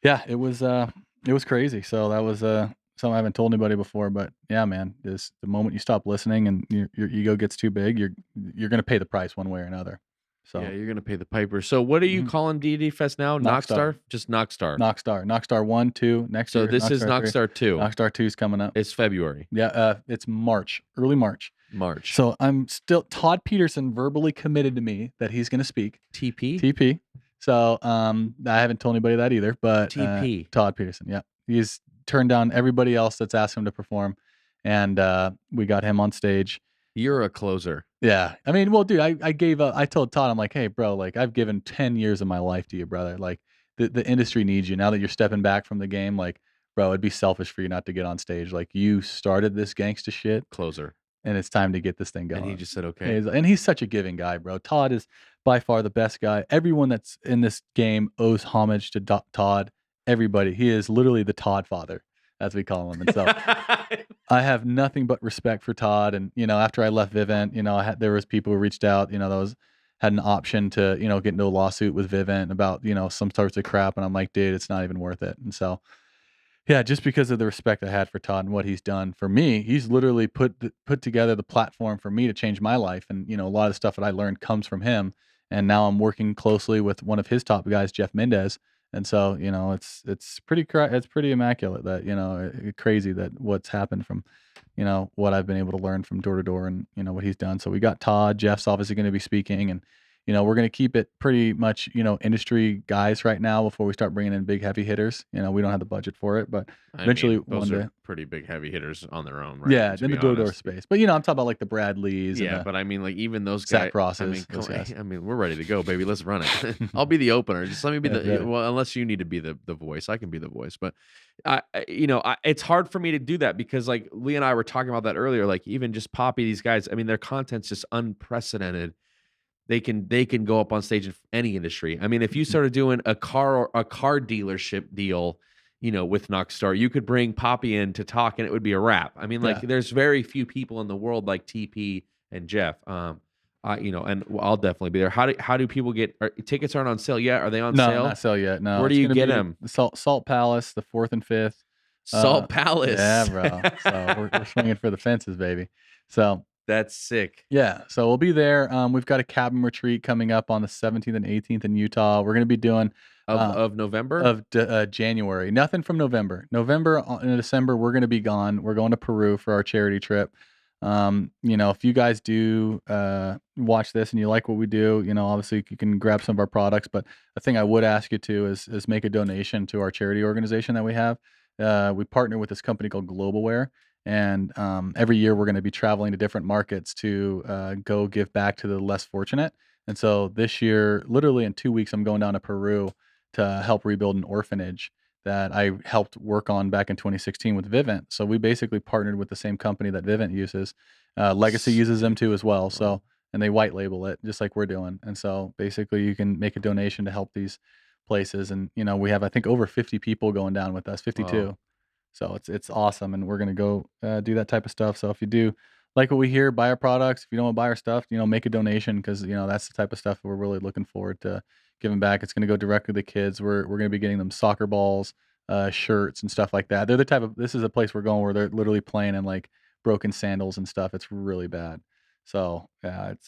B: yeah, it was crazy. So that was something I haven't told anybody before, but yeah, man, this the moment you stop listening and your ego gets too big, you're gonna pay the price one way or another. So
A: Yeah, you're going to pay the piper. So what are you calling D&D Fest now?
B: Knockstar.
A: Knockstar? Just Knockstar.
B: Knockstar 1, 2 next
A: So
B: year.
A: this is Knockstar 2.
B: Knockstar 2 is coming up.
A: It's February.
B: Yeah, it's March, early March.
A: March.
B: So I'm still Todd Peterson verbally committed to me that he's gonna speak.
A: TP?
B: So I haven't told anybody that either, but
A: TP.
B: Todd Peterson, yeah. He's turned down everybody else that's asked him to perform. And we got him on stage.
A: You're a closer.
B: Yeah. I mean, well, dude, I told Todd, I'm like, hey, bro, like I've given 10 years of my life to you, brother. Like the industry needs you. Now that you're stepping back from the game, like, bro, it'd be selfish for you not to get on stage. Like you started this gangsta shit.
A: Closer.
B: And it's time to get this thing going.
A: And he just said, okay.
B: And he's such a giving guy, bro. Todd is by far the best guy. Everyone that's in this game owes homage to Todd. Everybody. He is literally the Todd father, as we call him. And so I have nothing but respect for Todd. And, after I left Vivint, there was people who reached out, had an option to, get into a lawsuit with Vivint about, some sorts of crap. And I'm like, dude, it's not even worth it. And so, yeah, just because of the respect I had for Todd and what he's done for me, he's literally put together the platform for me to change my life. And, a lot of the stuff that I learned comes from him. And now I'm working closely with one of his top guys, Jeff Mendez. And so, it's pretty immaculate that, crazy that what's happened from, what I've been able to learn from Door2Door and, what he's done. So we got Todd. Jeff's obviously going to be speaking, and we're going to keep it pretty much, industry guys right now before we start bringing in big heavy hitters. We don't have the budget for it, but eventually
A: those
B: one
A: are
B: day.
A: pretty big heavy hitters on their own, right?
B: Yeah, in the Door2Door space. But, I'm talking about like the Bradleys.
A: Yeah,
B: and
A: but I mean, like even those
B: Zach
A: guys.
B: Rosses.
A: I mean, we're ready to go, baby. Let's run it. I'll be the opener. Just let me be well, unless you need to be the voice, I can be the voice. But it's hard for me to do that because like Lee and I were talking about that earlier. Like even just Poppy, these guys. I mean, their content's just unprecedented. They can go up on stage in any industry. I mean, if you started doing a car dealership deal, with Knockstar, you could bring Poppy in to talk and it would be a wrap. I mean, like there's very few people in the world like TP and Jeff. And I'll definitely be there. How do people get tickets? Aren't on sale yet? Are they on sale?
B: No, not sale yet. No.
A: Where do you get them?
B: Salt Palace, the 4th and 5th.
A: Salt Palace.
B: Yeah, bro. So we're swinging for the fences, baby. So
A: That's sick.
B: Yeah, so we'll be there. We've got a cabin retreat coming up on the 17th and 18th in Utah. We're gonna be doing
A: Of November?
B: January. Nothing from November. November and December, we're gonna be gone. We're going to Peru for our charity trip. If you guys do watch this and you like what we do, obviously you can grab some of our products. But the thing I would ask you to is make a donation to our charity organization that we have. We partner with this company called Globalware, and every year we're going to be traveling to different markets to go give back to the less fortunate. And so this year, literally in 2 weeks, I'm going down to Peru to help rebuild an orphanage that I helped work on back in 2016 with Vivint. So we basically partnered with the same company that Vivint uses. Legacy uses them too as well.
A: Wow.
B: So, and they white label it just like we're doing. And so basically you can make a donation to help these places. And, we have, I think, over 50 people going down with us, 52.
A: Wow.
B: So it's awesome. And we're going to go do that type of stuff. So if you do like what we hear, buy our products. If you don't want to buy our stuff, make a donation because, that's the type of stuff that we're really looking forward to giving back. It's going to go directly to the kids. We're going to be getting them soccer balls, shirts and stuff like that. They're the type of, this is a place we're going where they're literally playing in like broken sandals and stuff. It's really bad. So yeah, it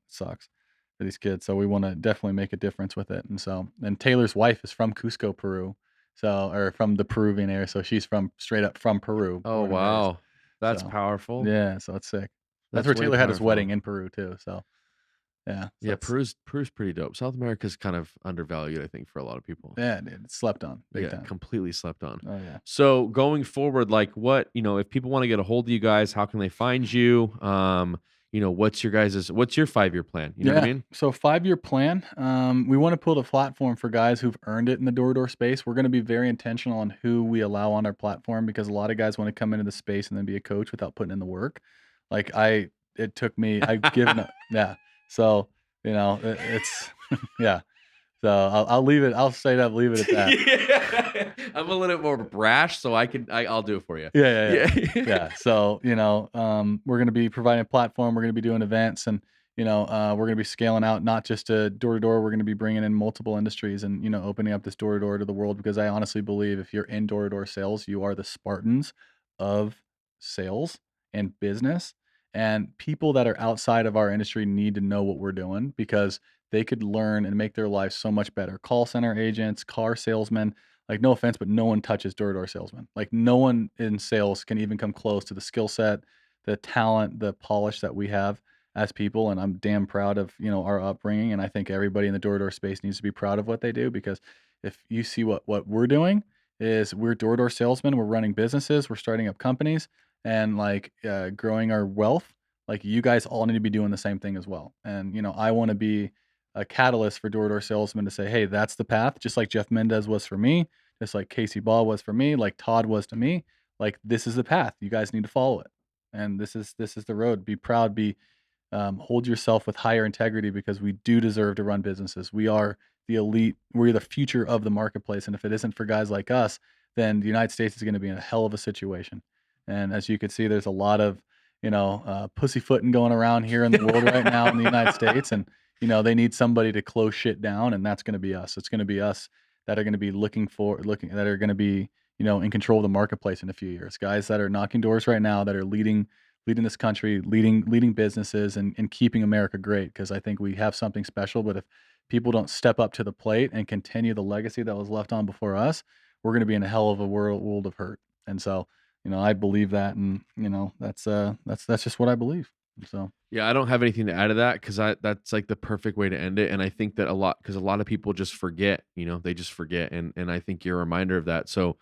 B: sucks for these kids. So we want to definitely make a difference with it. And Taylor's wife is from Cusco, Peru. So, or from the Peruvian area. So she's straight up from Peru.
A: Oh,
B: born and raised.
A: wow. That's
B: So,
A: powerful.
B: yeah, so it's sick. That's
A: That's
B: where
A: way
B: Taylor had his
A: powerful.
B: wedding in Peru too. So yeah. So
A: Yeah,
B: that's-
A: Peru's pretty dope. South America's kind of undervalued, I think, for a lot of people.
B: yeah, dude, it's slept on big
A: Yeah,
B: time.
A: completely slept on.
B: Oh yeah.
A: So going forward, like what, if people want to get a hold of you guys, how can they find you? What's your 5-year plan? You know what I mean?
B: So 5-year plan. We want to build a platform for guys who've earned it in the door-to-door space. We're going to be very intentional on who we allow on our platform because a lot of guys want to come into the space and then be a coach without putting in the work. Like it took me, I've given up. Yeah. So, it's, yeah. So I'll leave it. I'll straight up leave it at that.
A: Yeah. I'm a little bit more brash, so I'll do it for you.
B: Yeah. Yeah. So, we're going to be providing a platform. We're going to be doing events and, we're going to be scaling out, not just to door to door. We're going to be bringing in multiple industries and, opening up this door to door to the world because I honestly believe if you're in door to door sales, you are the Spartans of sales and business. And people that are outside of our industry need to know what we're doing because they could learn and make their lives so much better. Call center agents, car salesmen, like no offense, but no one touches door-to-door salesmen. Like no one in sales can even come close to the skill set, the talent, the polish that we have as people. And I'm damn proud of, our upbringing. And I think everybody in the door-to-door space needs to be proud of what they do because if you see what we're doing is we're door-to-door salesmen, we're running businesses, we're starting up companies and like growing our wealth. Like you guys all need to be doing the same thing as well. And, I want to be a catalyst for door-to-door salesmen to say, hey, that's the path, just like Jeff Mendez was for me, just like Casey Ball was for me, like Todd was to me. Like this is the path. You guys need to follow it. And this is the road. Be proud, hold yourself with higher integrity because we do deserve to run businesses. We are the elite. We're the future of the marketplace. And if it isn't for guys like us, then the United States is going to be in a hell of a situation. And as you can see, there's a lot of, pussyfooting going around here in the world right now in the United States. And, they need somebody to close shit down. And that's going to be us. It's going to be us that are going to be that are going to be, in control of the marketplace in a few years. Guys that are knocking doors right now, that are leading this country, leading businesses and keeping America great. Cause I think we have something special, but if people don't step up to the plate and continue the legacy that was left on before us, we're going to be in a hell of a world of hurt. And so, I believe that, and that's just what I believe. So
A: Yeah, I don't have anything to add to that because that's like the perfect way to end it. And I think that a lot of people just forget, they just forget. And I think you're a reminder of that. So,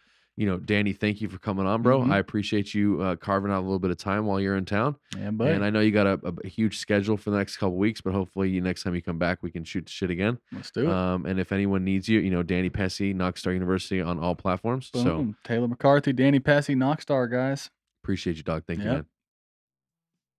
A: Danny, thank you for coming on, bro.
B: Mhm.
A: I appreciate you carving out a little bit of time while you're in town.
B: yeah, buddy.
A: And I know you got a huge schedule for the next couple weeks, but hopefully next time you come back, we can shoot the shit again.
B: Let's do it.
A: And if anyone needs you, Danny Pessy, Knockstar University on all platforms. So
B: Boom. Taylor McCarthy, Danny Pessy, Knockstar, guys.
A: appreciate you, dog. Thank you,
B: Yep.
A: man.